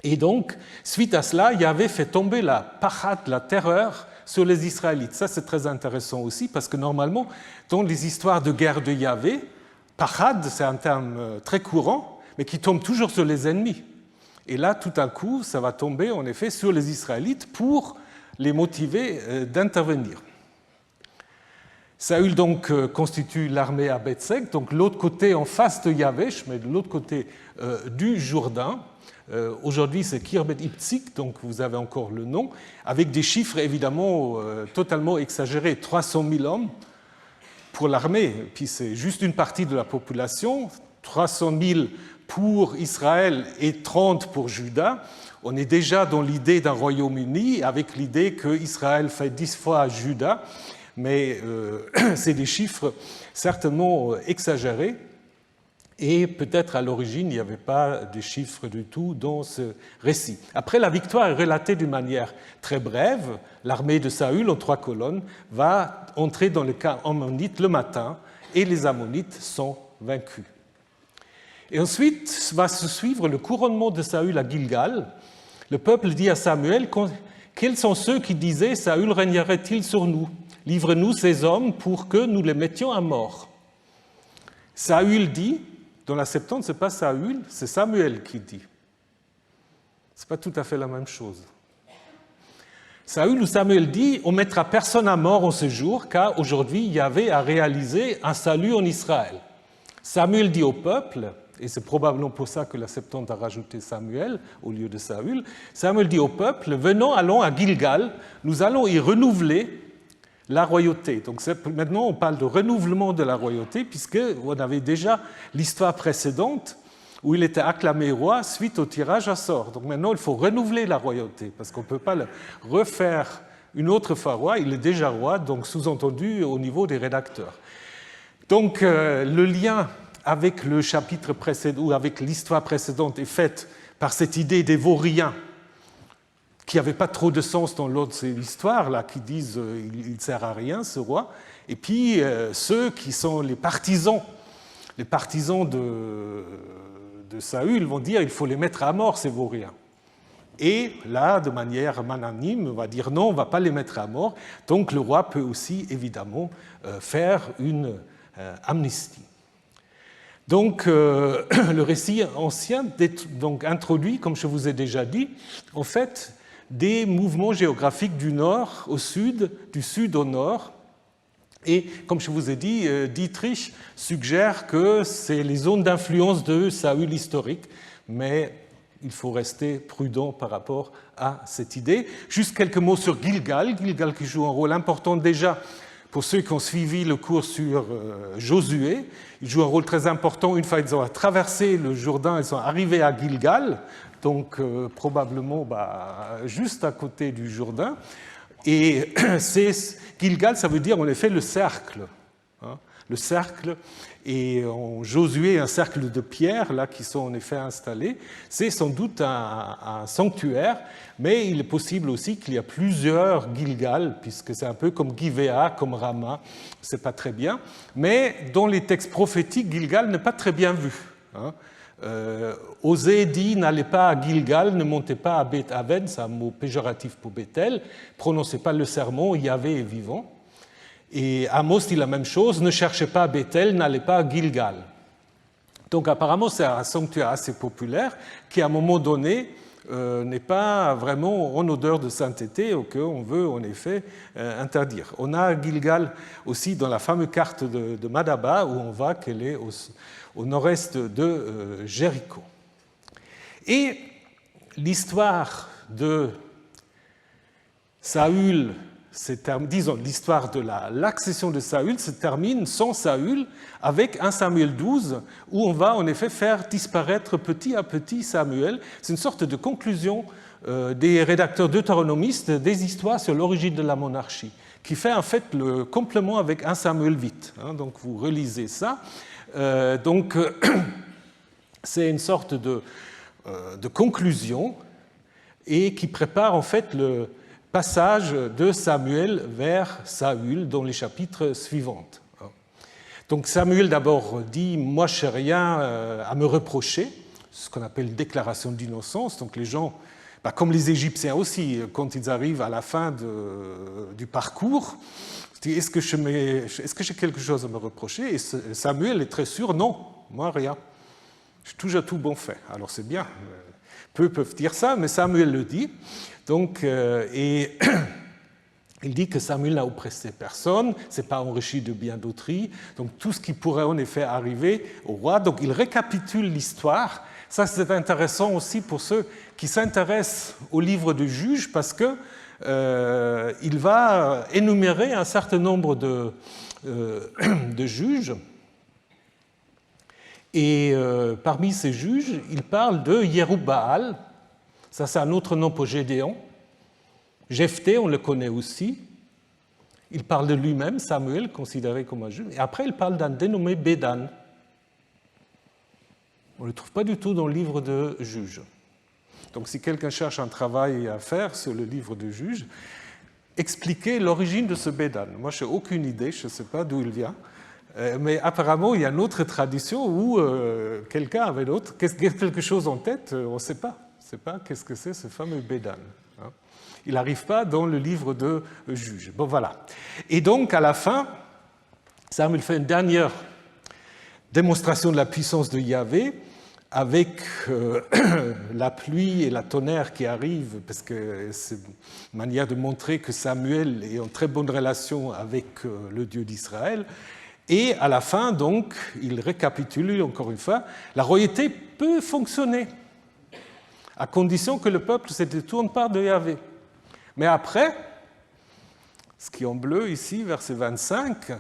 Et donc, suite à cela, Yahvé fait tomber la pachat, la terreur, sur les Israélites. Ça, c'est très intéressant aussi, parce que normalement, dans les histoires de guerre de Yahvé, pachad, c'est un terme très courant, mais qui tombe toujours sur les ennemis. Et là, tout à coup, ça va tomber, en effet, sur les Israélites pour les motiver d'intervenir. Saül donc constitue l'armée à Bethsek, donc l'autre côté en face de Yavesh, mais de l'autre côté du Jourdain. Aujourd'hui, c'est Khirbet Iptzik, donc vous avez encore le nom, avec des chiffres évidemment totalement exagérés. 300 000 hommes pour l'armée, puis c'est juste une partie de la population, 300 000 pour Israël et 30 pour Juda. On est déjà dans l'idée d'un Royaume-Uni, avec l'idée qu'Israël fait 10 fois Juda, mais c'est des chiffres certainement exagérés. Et peut-être à l'origine, il n'y avait pas de chiffres du tout dans ce récit. Après, la victoire est relatée d'une manière très brève. L'armée de Saül, en 3 colonnes, va entrer dans le camp ammonite le matin et les Ammonites sont vaincus. Et ensuite va se suivre le couronnement de Saül à Gilgal. Le peuple dit à Samuel, quels sont ceux qui disaient « Saül régnerait-il sur nous? Livre-nous ces hommes pour que nous les mettions à mort. » Saül dit, dans la Septante, ce n'est pas Saül, c'est Samuel qui dit. Ce n'est pas tout à fait la même chose. Saül ou Samuel dit, on ne mettra personne à mort en ce jour, car aujourd'hui, Yahvé a réalisé un salut en Israël. Samuel dit au peuple, et c'est probablement pour ça que la Septante a rajouté Samuel au lieu de Saül, Samuel dit au peuple, venons, allons à Gilgal, nous allons y renouveler la royauté. Donc maintenant, on parle de renouvellement de la royauté, puisqu'on avait déjà l'histoire précédente où il était acclamé roi suite au tirage à sort. Donc maintenant, il faut renouveler la royauté, parce qu'on ne peut pas le refaire une autre fois roi, il est déjà roi, donc sous-entendu au niveau des rédacteurs. Donc le lien avec le chapitre précédent, ou avec l'histoire précédente, est fait par cette idée des vauriens, qui n'avait pas trop de sens dans l'autre histoire, là, qui disent il ne sert à rien, ce roi. Et puis ceux qui sont les partisans de Saül vont dire il faut les mettre à mort, ces vauriens. Et là, de manière magnanime, on va dire non, on ne va pas les mettre à mort. Donc le roi peut aussi, évidemment, faire une amnistie. Donc le récit ancien donc, introduit, comme je vous ai déjà dit, en fait, des mouvements géographiques du nord au sud, du sud au nord. Et comme je vous ai dit, Dietrich suggère que c'est les zones d'influence de Saül historique, mais il faut rester prudent par rapport à cette idée. Juste quelques mots sur Gilgal. Gilgal qui joue un rôle important déjà pour ceux qui ont suivi le cours sur Josué. Il joue un rôle très important. Une fois qu'ils ont traversé le Jourdain, ils sont arrivés à Gilgal, donc probablement juste à côté du Jourdain. Et Gilgal, ça veut dire en effet le cercle. Le cercle, et en Josué, un cercle de pierres là, qui sont en effet installés. C'est sans doute un sanctuaire, mais il est possible aussi qu'il y a plusieurs Gilgal, puisque c'est un peu comme Givéa, comme Rama, c'est pas très bien. Mais dans les textes prophétiques, Gilgal n'est pas très bien vu. Osée dit « N'allez pas à Gilgal, ne montez pas à Beth Aven », c'est un mot péjoratif pour Bethel, prononcez pas le sermon, Yahvé est vivant. Et Amos dit la même chose, ne cherchez pas Bethel, n'allez pas à Gilgal. Donc apparemment c'est un sanctuaire assez populaire qui à un moment donné n'est pas vraiment en odeur de sainteté ou qu'on veut en effet interdire. On a Gilgal aussi dans la fameuse carte de Madaba où on voit qu'elle est au nord-est de Jéricho. Et l'histoire de Saül, disons l'histoire de l'accession de Saül se termine sans Saül avec 1 Samuel 12 où on va en effet faire disparaître petit à petit Samuel. C'est une sorte de conclusion des rédacteurs deutéronomistes des histoires sur l'origine de la monarchie qui fait en fait le complément avec 1 Samuel 8. Donc vous relisez ça. C'est une sorte de conclusion et qui prépare en fait le passage de Samuel vers Saül dans les chapitres suivants. Donc Samuel d'abord dit « moi je n'ai rien à me reprocher », ce qu'on appelle déclaration d'innocence. Donc les gens, comme les Égyptiens aussi, quand ils arrivent à la fin du parcours, ils disent est-ce que j'ai quelque chose à me reprocher? Et Samuel est très sûr, non, moi rien. J'ai toujours tout bon fait. Alors c'est bien, peu peuvent dire ça, mais Samuel le dit. Donc, et il dit que Samuel n'a oppressé personne, ne s'est pas enrichi de bien d'autrui, donc tout ce qui pourrait en effet arriver au roi. Donc il récapitule l'histoire. Ça c'est intéressant aussi pour ceux qui s'intéressent au livre de Juges parce que il va énumérer un certain nombre de juges. Et parmi ces juges, il parle de Yerub-Baal. Ça, c'est un autre nom pour Gédéon. Jephthé, on le connaît aussi. Il parle de lui-même, Samuel, considéré comme un juge. Et après, il parle d'un dénommé Bédan. On ne le trouve pas du tout dans le livre de Juges. Donc, si quelqu'un cherche un travail à faire sur le livre de Juges, expliquez l'origine de ce Bédan. Moi, je n'ai aucune idée, je ne sais pas d'où il vient. Mais apparemment, il y a une autre tradition où quelqu'un avait quelque chose en tête, on ne sait pas. On ne sait pas qu'est-ce que c'est ce fameux Bédan. Il n'arrive pas dans le livre de Juges. Bon, voilà. Et donc, à la fin, Samuel fait une dernière démonstration de la puissance de Yahvé avec la pluie et la tonnerre qui arrivent, parce que c'est une manière de montrer que Samuel est en très bonne relation avec le Dieu d'Israël. Et à la fin, donc, il récapitule encore une fois, la royauté peut fonctionner, à condition que le peuple ne se détourne pas de Yahvé. Mais après, ce qui est en bleu ici, verset 25,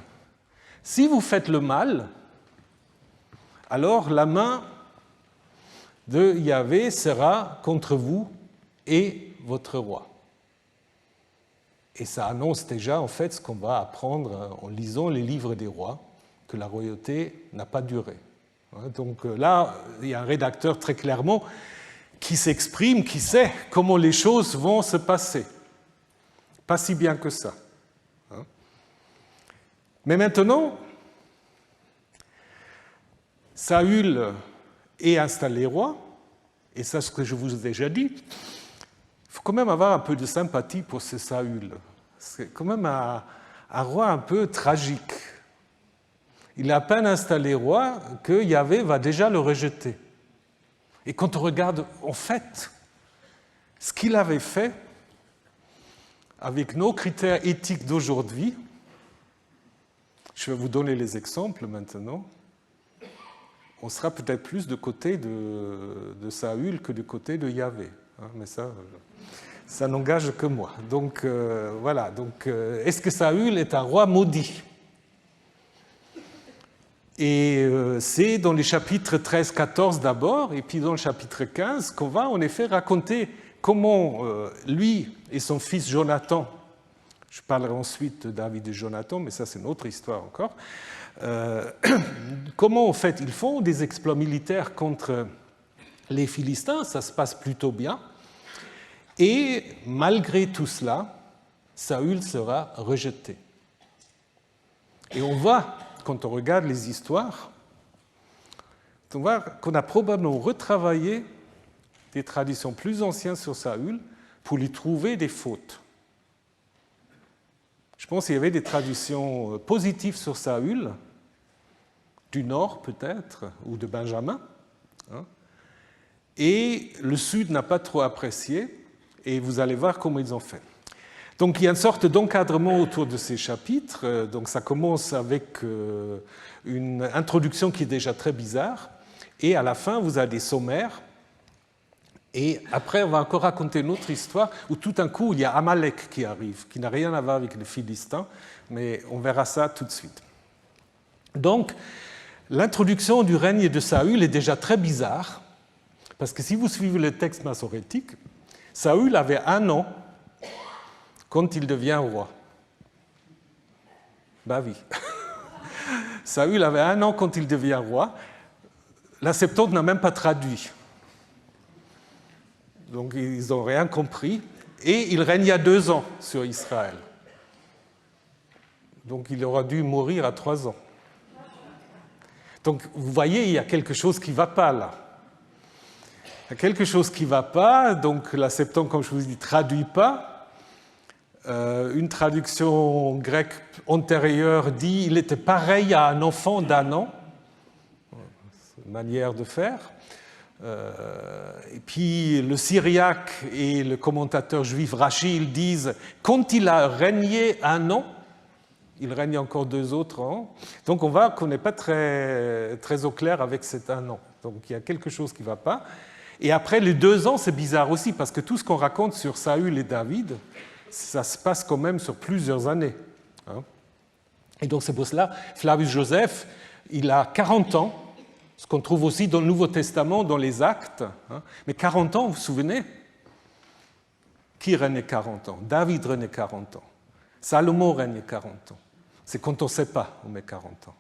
si vous faites le mal, alors la main de Yahvé sera contre vous et votre roi. Et ça annonce déjà en fait ce qu'on va apprendre en lisant les livres des rois, que la royauté n'a pas duré. Donc là, il y a un rédacteur très clairement qui s'exprime, qui sait comment les choses vont se passer. Pas si bien que ça. Mais maintenant, Saül est installé roi, et ça, ce que je vous ai déjà dit, il faut quand même avoir un peu de sympathie pour ce Saül. C'est quand même un roi un peu tragique. Il est à peine installé roi que Yahvé va déjà le rejeter. Et quand on regarde, en fait, ce qu'il avait fait avec nos critères éthiques d'aujourd'hui, je vais vous donner les exemples maintenant, on sera peut-être plus du côté de Saül que du côté de Yahvé. Mais ça n'engage que moi. Donc voilà. Donc, est-ce que Saül est un roi maudit? Et c'est dans les chapitres 13-14 d'abord, et puis dans le chapitre 15, qu'on va en effet raconter comment lui et son fils Jonathan, je parlerai ensuite de David et Jonathan, mais ça c'est une autre histoire encore, comment en fait ils font des exploits militaires contre les Philistins, ça se passe plutôt bien, et malgré tout cela, Saül sera rejeté. Et on voit, quand on regarde les histoires, on voit qu'on a probablement retravaillé des traditions plus anciennes sur Saül pour lui trouver des fautes. Je pense qu'il y avait des traductions positives sur Saül, du nord peut-être, ou de Benjamin, hein, et le sud n'a pas trop apprécié, et vous allez voir comment ils ont fait. Donc il y a une sorte d'encadrement autour de ces chapitres, donc ça commence avec une introduction qui est déjà très bizarre, et à la fin vous avez des sommaires, et après on va encore raconter une autre histoire où tout d'un coup il y a Amalek qui arrive, qui n'a rien à voir avec les Philistins, mais on verra ça tout de suite. Donc l'introduction du règne de Saül est déjà très bizarre, parce que si vous suivez le texte massorétique, Saül avait 1 an quand il devient roi. Ben oui. Saül avait 1 an quand il devient roi. La Septante n'a même pas traduit. Donc ils n'ont rien compris. Et il régna 2 ans sur Israël. Donc il aura dû mourir à 3 ans. Donc vous voyez, il y a quelque chose qui ne va pas là. Il y a quelque chose qui ne va pas. Donc la Septante, comme je vous dis, ne traduit pas. Une traduction grecque antérieure dit « il était pareil à un enfant d'1 an ». C'est une manière de faire. Et puis le syriaque et le commentateur juif Rashi, ils disent « quand il a régné 1 an », il règne encore 2 autres ans. Donc on voit qu'on n'est pas très, très au clair avec cet 1 an. Donc il y a quelque chose qui ne va pas. Et après les 2 ans, c'est bizarre aussi, parce que tout ce qu'on raconte sur Saül et David, ça se passe quand même sur plusieurs années. Et donc c'est pour cela, Flavius Joseph, il a 40 ans, ce qu'on trouve aussi dans le Nouveau Testament, dans les Actes. Mais 40 ans, vous vous souvenez? Qui régnait 40 ans? David régnait 40 ans. Salomon régnait 40 ans. C'est quand on ne sait pas, on met 40 ans.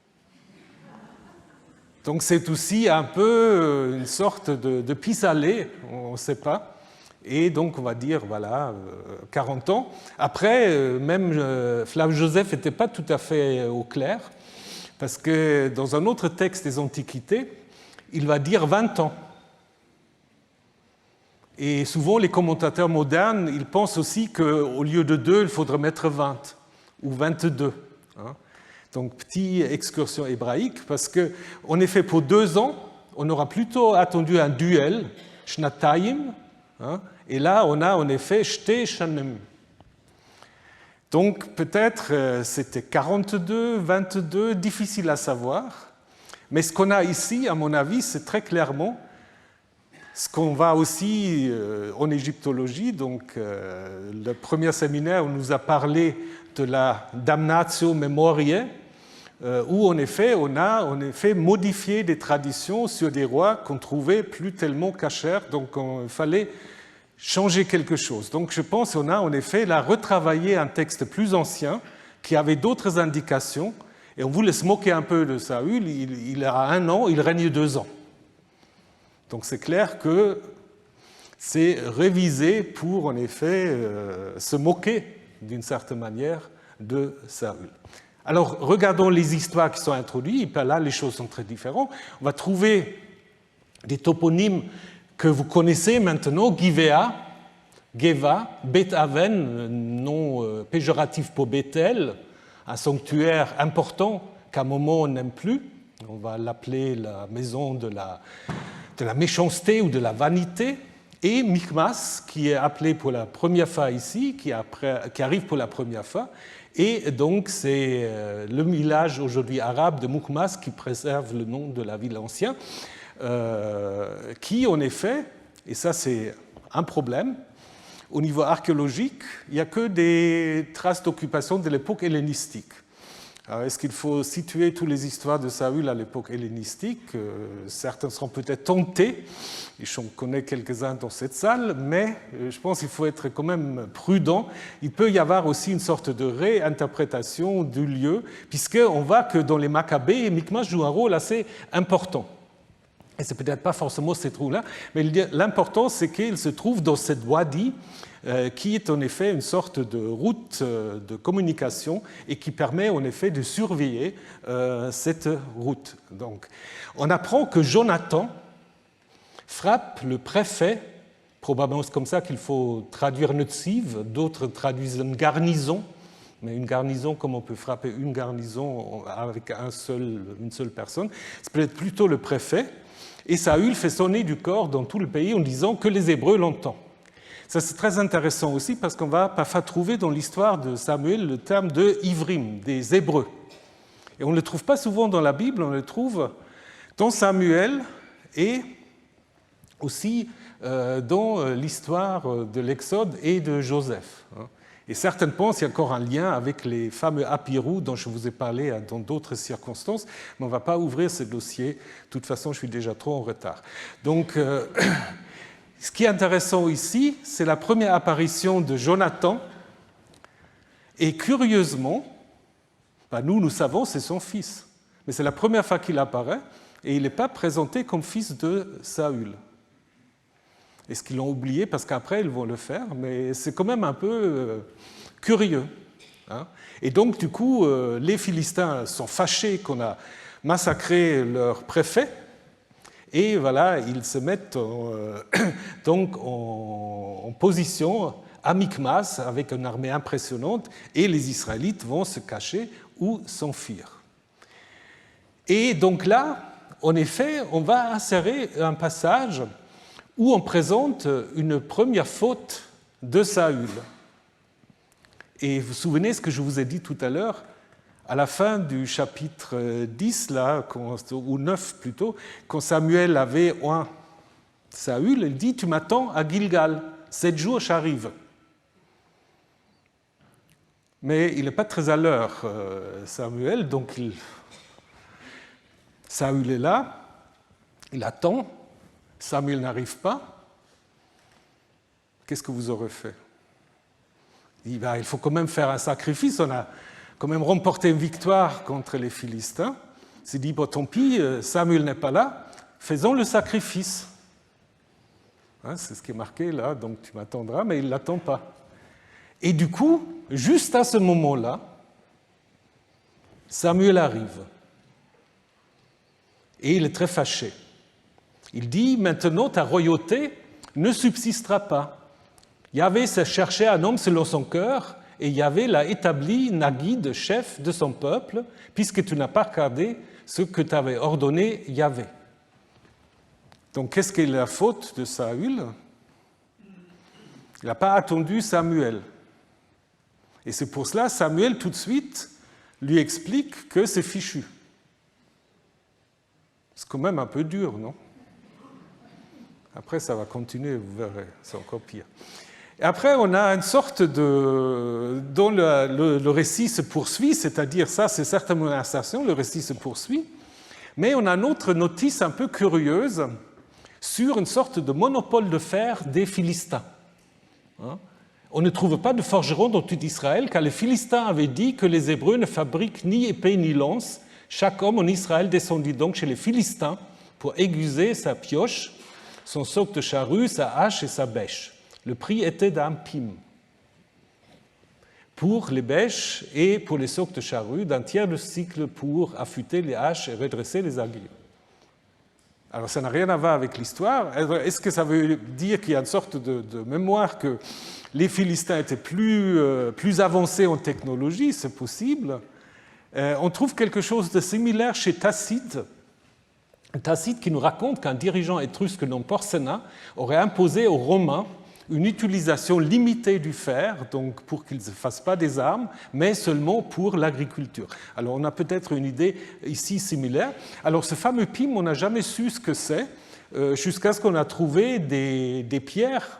Donc c'est aussi un peu une sorte de pis-aller, on ne sait pas. Et donc, on va dire, voilà, 40 ans. Après, même Flavius Joseph n'était pas tout à fait au clair, parce que dans un autre texte des Antiquités, il va dire 20 ans. Et souvent, les commentateurs modernes, ils pensent aussi qu'au lieu de 2, il faudrait mettre 20 ou 22. Donc, petite excursion hébraïque, parce qu'en effet, pour 2 ans, on aura plutôt attendu un duel, Shnatayim, et là, on a en effet Shte Shanim. Donc peut-être c'était 42, 22, difficile à savoir. Mais ce qu'on a ici, à mon avis, c'est très clairement ce qu'on va aussi en égyptologie. Donc le premier séminaire, on nous a parlé de la damnatio memoriae, où en effet, on a modifié des traditions sur des rois qu'on trouvait plus tellement cachers. Donc il fallait changer quelque chose. Donc je pense qu'on a en effet là retravaillé un texte plus ancien qui avait d'autres indications et on voulait se moquer un peu de Saül. Il a 1 an, il règne 2 ans. Donc c'est clair que c'est révisé pour en effet se moquer d'une certaine manière de Saül. Alors regardons les histoires qui sont introduites. Là les choses sont très différentes. On va trouver des toponymes que vous connaissez maintenant, Givea, Geva, Beth Aven, nom péjoratif pour Bethel, un sanctuaire important qu'à un moment on n'aime plus. On va l'appeler la maison de la méchanceté ou de la vanité. Et Michmas, qui est appelé pour la première fois ici, qui arrive pour la première fois. Et donc c'est le village aujourd'hui arabe de Michmas qui préserve le nom de la ville ancienne. Qui, en effet, et ça c'est un problème, au niveau archéologique, il n'y a que des traces d'occupation de l'époque hellénistique. Alors, est-ce qu'il faut situer toutes les histoires de Saül à l'époque hellénistique? Certains seront peut-être tentés, et j'en connais quelques-uns dans cette salle, mais je pense qu'il faut être quand même prudent. Il peut y avoir aussi une sorte de réinterprétation du lieu, puisqu'on voit que dans les Maccabées, Michmas joue un rôle assez important. Et ce n'est peut-être pas forcément ces trous-là, mais l'important, c'est qu'il se trouve dans cette wadi qui est en effet une sorte de route de communication et qui permet en effet de surveiller cette route. Donc, on apprend que Jonathan frappe le préfet, probablement c'est comme ça qu'il faut traduire Netziv, d'autres traduisent une garnison mais une garnison comme on peut frapper une garnison avec une seule personne, c'est peut-être plutôt le préfet. Et Saül fait sonner du corps dans tout le pays en disant que les Hébreux l'entendent. Ça, c'est très intéressant aussi parce qu'on va parfois trouver dans l'histoire de Samuel le terme de Ivrim, des Hébreux. Et on ne le trouve pas souvent dans la Bible, on le trouve dans Samuel et aussi dans l'histoire de l'Exode et de Joseph. Et certains pensent qu'il y a encore un lien avec les fameux Apirou dont je vous ai parlé dans d'autres circonstances, mais on ne va pas ouvrir ce dossier. De toute façon, je suis déjà trop en retard. Donc, ce qui est intéressant ici, c'est la première apparition de Jonathan. Et curieusement, nous savons, c'est son fils. Mais c'est la première fois qu'il apparaît, et il n'est pas présenté comme fils de Saül. Est-ce qu'ils l'ont oublié parce qu'après, ils vont le faire, mais c'est quand même un peu curieux. Et donc, du coup, les Philistins sont fâchés qu'on a massacré leur préfet, et voilà, ils se mettent donc en position à Michmas avec une armée impressionnante, et les Israélites vont se cacher ou s'enfuir. Et donc là, en effet, on va insérer un passage où on présente une première faute de Saül. Et vous vous souvenez ce que je vous ai dit tout à l'heure, à la fin du chapitre 10, là, ou 9 plutôt, quand Samuel avait oint Saül, il dit « Tu m'attends à Gilgal, 7 jours j'arrive ». Mais il n'est pas très à l'heure, Samuel, donc Saül est là, il attend, Samuel n'arrive pas. Qu'est-ce que vous aurez fait? Il dit, il faut quand même faire un sacrifice, on a quand même remporté une victoire contre les Philistins. Il s'est dit, bon, tant pis, Samuel n'est pas là, faisons le sacrifice. C'est ce qui est marqué là, donc tu m'attendras, mais il ne l'attend pas. Et du coup, juste à ce moment-là, Samuel arrive. Et il est très fâché. Il dit, maintenant ta royauté ne subsistera pas. Yahvé s'est cherché un homme selon son cœur, et Yahvé l'a établi Naguide, chef de son peuple, puisque tu n'as pas regardé ce que t'avait ordonné Yahvé. Donc, qu'est-ce qu'est la faute de Saül? Il n'a pas attendu Samuel. Et c'est pour cela, Samuel, tout de suite, lui explique que c'est fichu. C'est quand même un peu dur, non? Après, ça va continuer, vous verrez, c'est encore pire. Et après, on a une sorte de... dont le récit se poursuit, c'est-à-dire ça, c'est certainement une insertion, le récit se poursuit, mais on a une autre notice un peu curieuse sur une sorte de monopole de fer des Philistins. On ne trouve pas de forgeron dans tout Israël, car les Philistins avaient dit que les Hébreux ne fabriquent ni épée ni lance. Chaque homme en Israël descendit donc chez les Philistins pour aiguiser sa pioche, son soc de charrue, sa hache et sa bêche. Le prix était d'un pim pour les bêches et pour les socs de charrue, d'un tiers de cycle pour affûter les haches et redresser les aiguilles. Alors ça n'a rien à voir avec l'histoire. Est-ce que ça veut dire qu'il y a une sorte de mémoire que les Philistins étaient plus avancés en technologie? C'est possible. On trouve quelque chose de similaire chez Tacite. Tacite qui nous raconte qu'un dirigeant étrusque nommé Porséna aurait imposé aux Romains une utilisation limitée du fer, donc pour qu'ils ne fassent pas des armes, mais seulement pour l'agriculture. Alors on a peut-être une idée ici similaire. Alors ce fameux pim, on n'a jamais su ce que c'est, jusqu'à ce qu'on a trouvé des pierres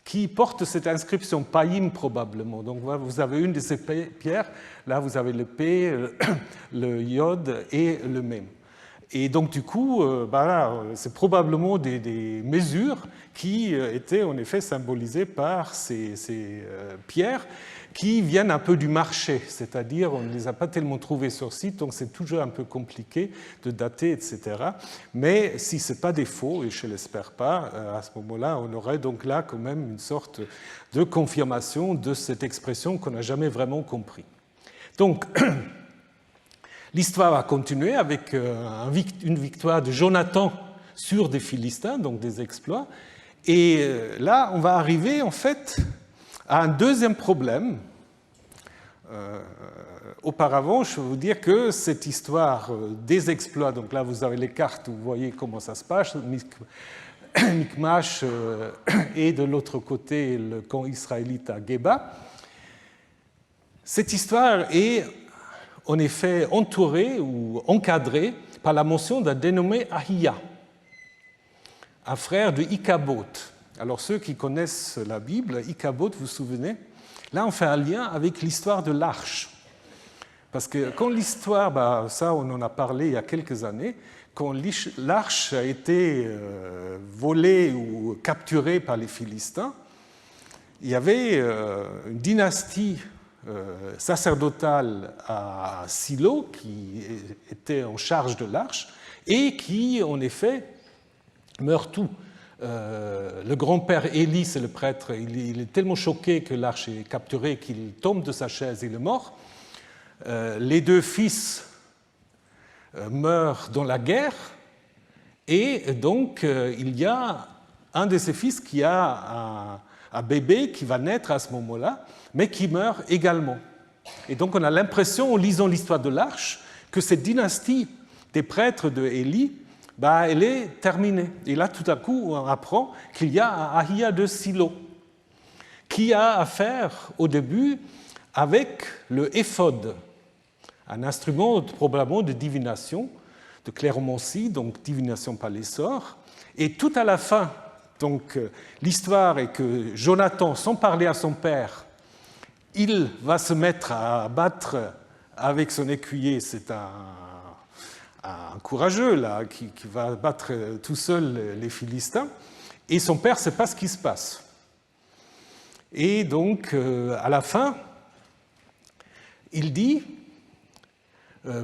qui portent cette inscription païm probablement. Donc vous avez une de ces pierres, là vous avez le P, le iode et le mème. Et donc, du coup, c'est probablement des mesures qui étaient en effet symbolisées par ces pierres qui viennent un peu du marché, c'est-à-dire on ne les a pas tellement trouvées sur site, donc c'est toujours un peu compliqué de dater, etc. Mais si ce n'est pas des faux, et je ne l'espère pas, à ce moment-là, on aurait donc là quand même une sorte de confirmation de cette expression qu'on n'a jamais vraiment compris. Donc, l'histoire va continuer avec une victoire de Jonathan sur des Philistins, donc des exploits. Et là, on va arriver en fait à un deuxième problème auparavant, je vais vous dire que cette histoire des exploits, donc là vous avez les cartes, vous voyez comment ça se passe, Michmash et de l'autre côté le camp israélite à Geba. Cette histoire est en effet entourée ou encadrée par la mention d'un dénommé Ahia, un frère de Ichabod. Alors ceux qui connaissent la Bible, Ichabod, vous vous souvenez, là on fait un lien avec l'histoire de l'arche. Parce que quand l'histoire, ça on en a parlé il y a quelques années, quand l'arche a été volée ou capturée par les Philistins, il y avait une dynastie sacerdotale à Silo qui était en charge de l'arche et qui, en effet, meurt tout. Le grand-père Élie, c'est le prêtre, il est tellement choqué que l'arche est capturée qu'il tombe de sa chaise, il est mort. Les deux fils meurent dans la guerre et donc il y a un de ses fils qui a un bébé qui va naître à ce moment-là, mais qui meurt également. Et donc on a l'impression, en lisant l'histoire de l'arche, que cette dynastie des prêtres de Élie, elle est terminée. Et là, tout à coup, on apprend qu'il y a un Ahia de Silo qui a affaire au début avec le éphod, un instrument probablement de divination, de cléromancie, donc divination par les sorts. Et tout à la fin, donc l'histoire est que Jonathan, sans parler à son père, il va se mettre à battre avec son écuyer. C'est un courageux là, qui va battre tout seul les Philistins. Et son père ne sait pas ce qui se passe. Et donc, à la fin, il dit,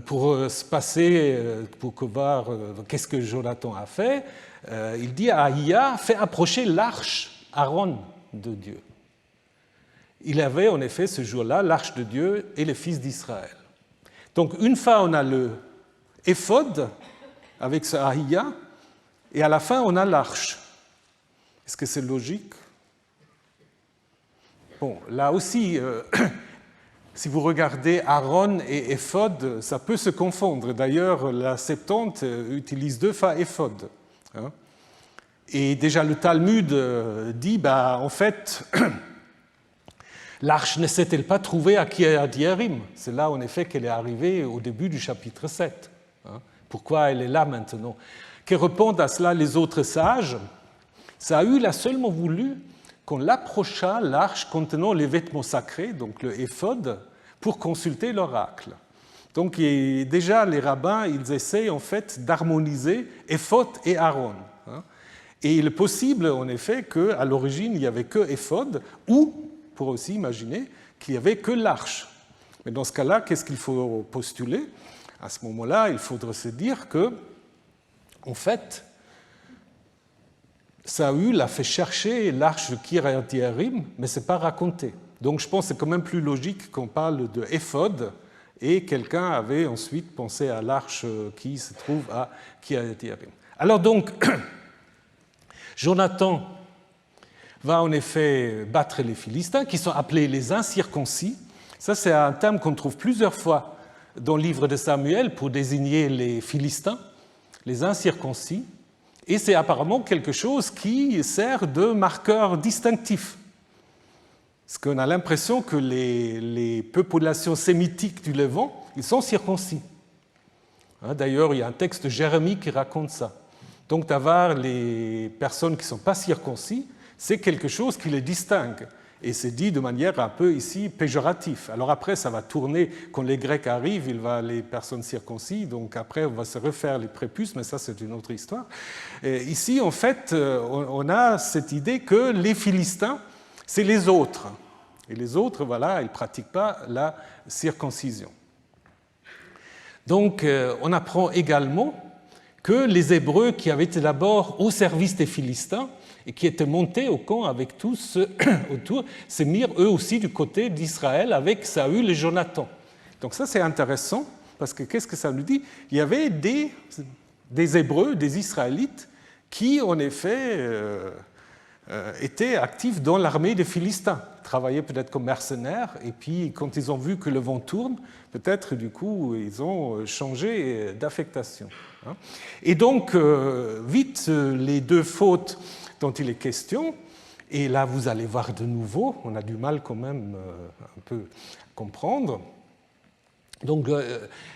pour se passer, pour voir qu'est-ce que Jonathan a fait, il dit à Ahia, fais approcher l'arche Aaron de Dieu. Il avait en effet ce jour-là l'arche de Dieu et les fils d'Israël. Donc une fois on a le éphod avec ce Ahia, et à la fin on a l'arche. Est-ce que c'est logique? Bon, là aussi, si vous regardez Aaron et éphod, ça peut se confondre. D'ailleurs, la Septante utilise deux fois éphod. Et déjà le Talmud dit, en fait, l'arche ne s'est-elle pas trouvée à Kiriath-Yearim? C'est là, en effet, qu'elle est arrivée au début du chapitre 7. Pourquoi elle est là maintenant? Que répondent à cela les autres sages? Saül a seulement voulu qu'on approchât l'arche contenant les vêtements sacrés, donc le éphod, pour consulter l'oracle. Donc déjà, les rabbins, ils essayent en fait d'harmoniser éphod et Aaron. Et il est possible, en effet, qu'à l'origine, il n'y avait que éphod, ou, pour aussi imaginer, qu'il n'y avait que l'arche. Mais dans ce cas-là, qu'est-ce qu'il faut postuler? À ce moment-là, il faudrait se dire que, en fait, Saül a fait chercher l'arche de Kiriath-Yearim, mais ce n'est pas raconté. Donc je pense que c'est quand même plus logique qu'on parle de éphod, et quelqu'un avait ensuite pensé à l'arche qui se trouve à Kiriath-Yearim. Alors donc, Jonathan va en effet battre les Philistins, qui sont appelés les incirconcis. Ça, c'est un terme qu'on trouve plusieurs fois dans le livre de Samuel pour désigner les Philistins, les incirconcis. Et c'est apparemment quelque chose qui sert de marqueur distinctif. Parce qu'on a l'impression que les populations sémitiques du Levant, ils sont circoncis. D'ailleurs, il y a un texte de Jérémie qui raconte ça. Donc d'avoir les personnes qui ne sont pas circoncis, c'est quelque chose qui les distingue. Et c'est dit de manière un peu ici péjorative. Alors après, ça va tourner, quand les Grecs arrivent, il va les personnes circoncis, donc après on va se refaire les prépuces, mais ça c'est une autre histoire. Et ici, en fait, on a cette idée que les Philistins, c'est les autres. Et les autres, voilà, ils ne pratiquent pas la circoncision. Donc on apprend également que les Hébreux qui avaient été d'abord au service des Philistins, et qui étaient montés au camp avec tous autour, se mirent eux aussi du côté d'Israël avec Saül et Jonathan. Donc ça c'est intéressant, parce que qu'est-ce que ça nous dit? Il y avait des Hébreux, des Israélites, qui en effet étaient actifs dans l'armée des Philistins. travaillaient peut-être comme mercenaires, et puis quand ils ont vu que le vent tourne, peut-être du coup ils ont changé d'affectation. Et donc, vite, les deux fautes dont il est question, et là vous allez voir de nouveau, on a du mal quand même un peu à comprendre. Donc,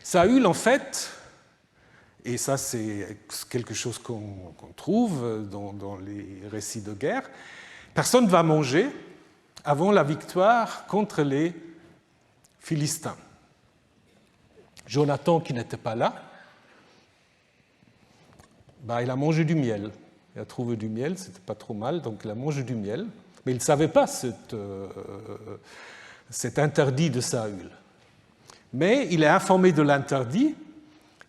Saül, en fait, et ça c'est quelque chose qu'on trouve dans les récits de guerre, personne ne va manger avant la victoire contre les Philistins. Jonathan, qui n'était pas là, il a mangé du miel. Il a trouvé du miel, c'était pas trop mal, donc il a mangé du miel. Mais il ne savait pas cet interdit de Saül. Mais il est informé de l'interdit,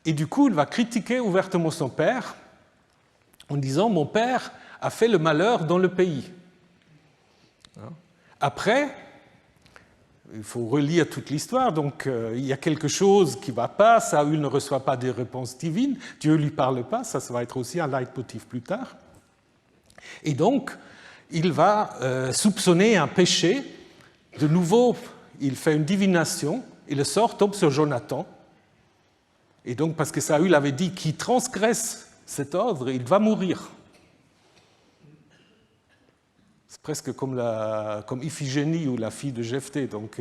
et du coup, il va critiquer ouvertement son père en disant « Mon père a fait le malheur dans le pays ». Après, il faut relire toute l'histoire, donc il y a quelque chose qui ne va pas, Saül ne reçoit pas des réponses divines, Dieu ne lui parle pas, ça va être aussi un leitmotiv plus tard. Et donc, il va soupçonner un péché, de nouveau, il fait une divination, et le sort tombe sur Jonathan. Et donc, parce que Saül avait dit qu'il transgresse cet ordre, il va mourir. C'est presque comme Iphigénie ou la fille de Jephthé, donc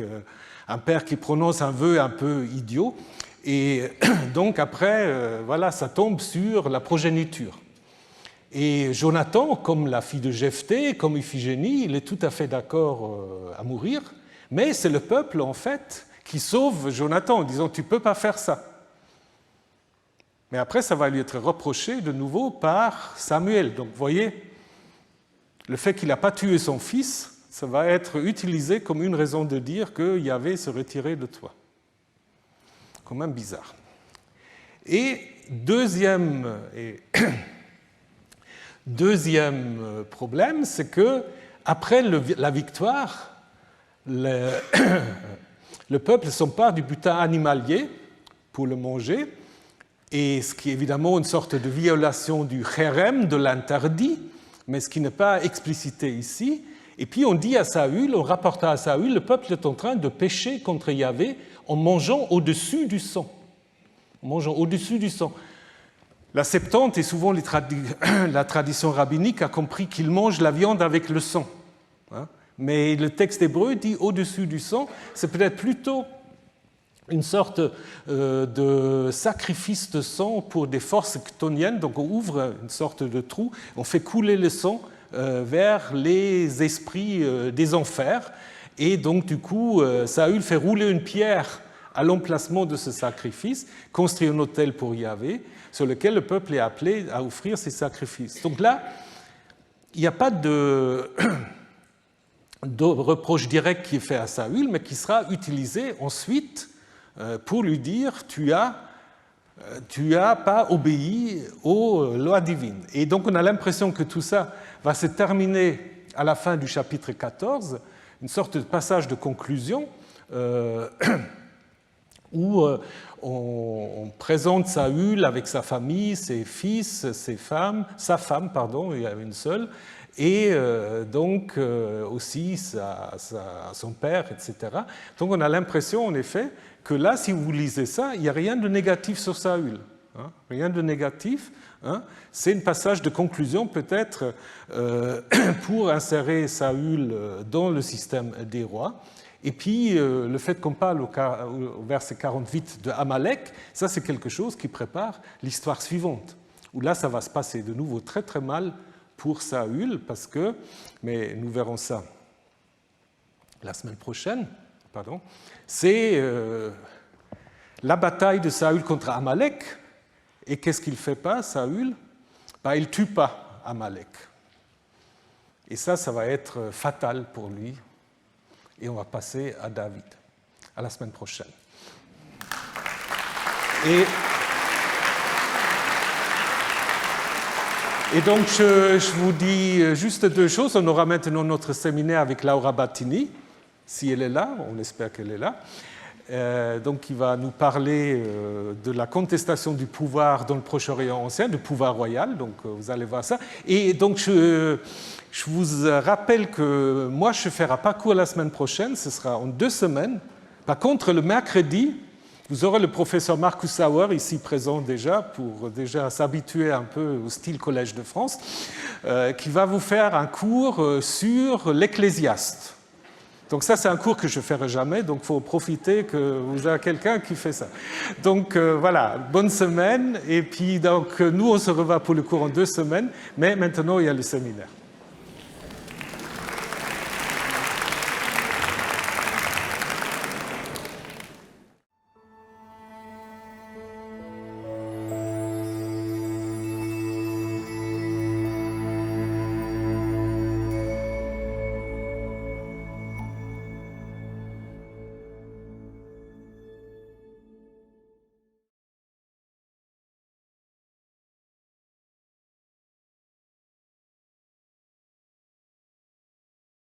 un père qui prononce un vœu un peu idiot. Et donc après, voilà, ça tombe sur la progéniture. Et Jonathan, comme la fille de Jephthé, comme Iphigénie, il est tout à fait d'accord à mourir, mais c'est le peuple, en fait, qui sauve Jonathan en disant « tu ne peux pas faire ça ». Mais après, ça va lui être reproché de nouveau par Samuel. Donc, vous voyez, le fait qu'il n'a pas tué son fils, ça va être utilisé comme une raison de dire que Yahvé se retirait de toi. Quand même bizarre. Et deuxième problème, c'est que après la victoire, le peuple s'empare du butin animalier pour le manger, et ce qui est évidemment une sorte de violation du chérem, de l'interdit, mais ce qui n'est pas explicité ici. Et puis on dit à Saül, on rapporta à Saül, le peuple est en train de pécher contre Yahvé en mangeant au-dessus du sang. En mangeant au-dessus du sang. La Septante et souvent la tradition rabbinique a compris qu'ils mangent la viande avec le sang. Mais le texte hébreu dit au-dessus du sang, c'est peut-être plutôt une sorte de sacrifice de sang pour des forces chtoniennes. Donc on ouvre une sorte de trou, on fait couler le sang vers les esprits des enfers. Et donc du coup, Saül fait rouler une pierre à l'emplacement de ce sacrifice, construit un autel pour Yahvé, sur lequel le peuple est appelé à offrir ses sacrifices. Donc là, il n'y a pas de reproche direct qui est fait à Saül, mais qui sera utilisé ensuite pour lui dire tu n'as pas obéi aux lois divines. Et donc on a l'impression que tout ça va se terminer à la fin du chapitre 14, une sorte de passage de conclusion où on présente Saül avec sa famille, ses fils, sa femme, il y avait une seule, et donc aussi son père, etc. Donc on a l'impression en effet que là, si vous lisez ça, il n'y a rien de négatif sur Saül. Rien de négatif. C'est un passage de conclusion peut-être pour insérer Saül dans le système des rois. Et puis le fait qu'on parle au verset 48 de Amalek, ça c'est quelque chose qui prépare l'histoire suivante, où là ça va se passer de nouveau très très mal pour Saül, parce que, mais nous verrons ça la semaine prochaine, c'est la bataille de Saül contre Amalek. Et qu'est-ce qu'il ne fait pas, Saül? Il ne tue pas Amalek. Et ça va être fatal pour lui. Et on va passer à David, à la semaine prochaine. Et donc, je vous dis juste deux choses. On aura maintenant notre séminaire avec Laura Battini, si elle est là, on espère qu'elle est là. donc qui va nous parler de la contestation du pouvoir dans le Proche-Orient ancien, du pouvoir royal, donc vous allez voir ça. Et donc je vous rappelle que moi je ne ferai pas cours la semaine prochaine, ce sera en 2 semaines. Par contre, le mercredi, vous aurez le professeur Marcus Sauer, ici présent déjà, pour déjà s'habituer un peu au style Collège de France, qui va vous faire un cours sur l'Ecclésiaste. Donc ça, c'est un cours que je ne ferai jamais, donc il faut profiter que vous avez quelqu'un qui fait ça. Donc voilà, bonne semaine, et puis donc, nous, on se revoit pour le cours en 2 semaines, mais maintenant, il y a le séminaire.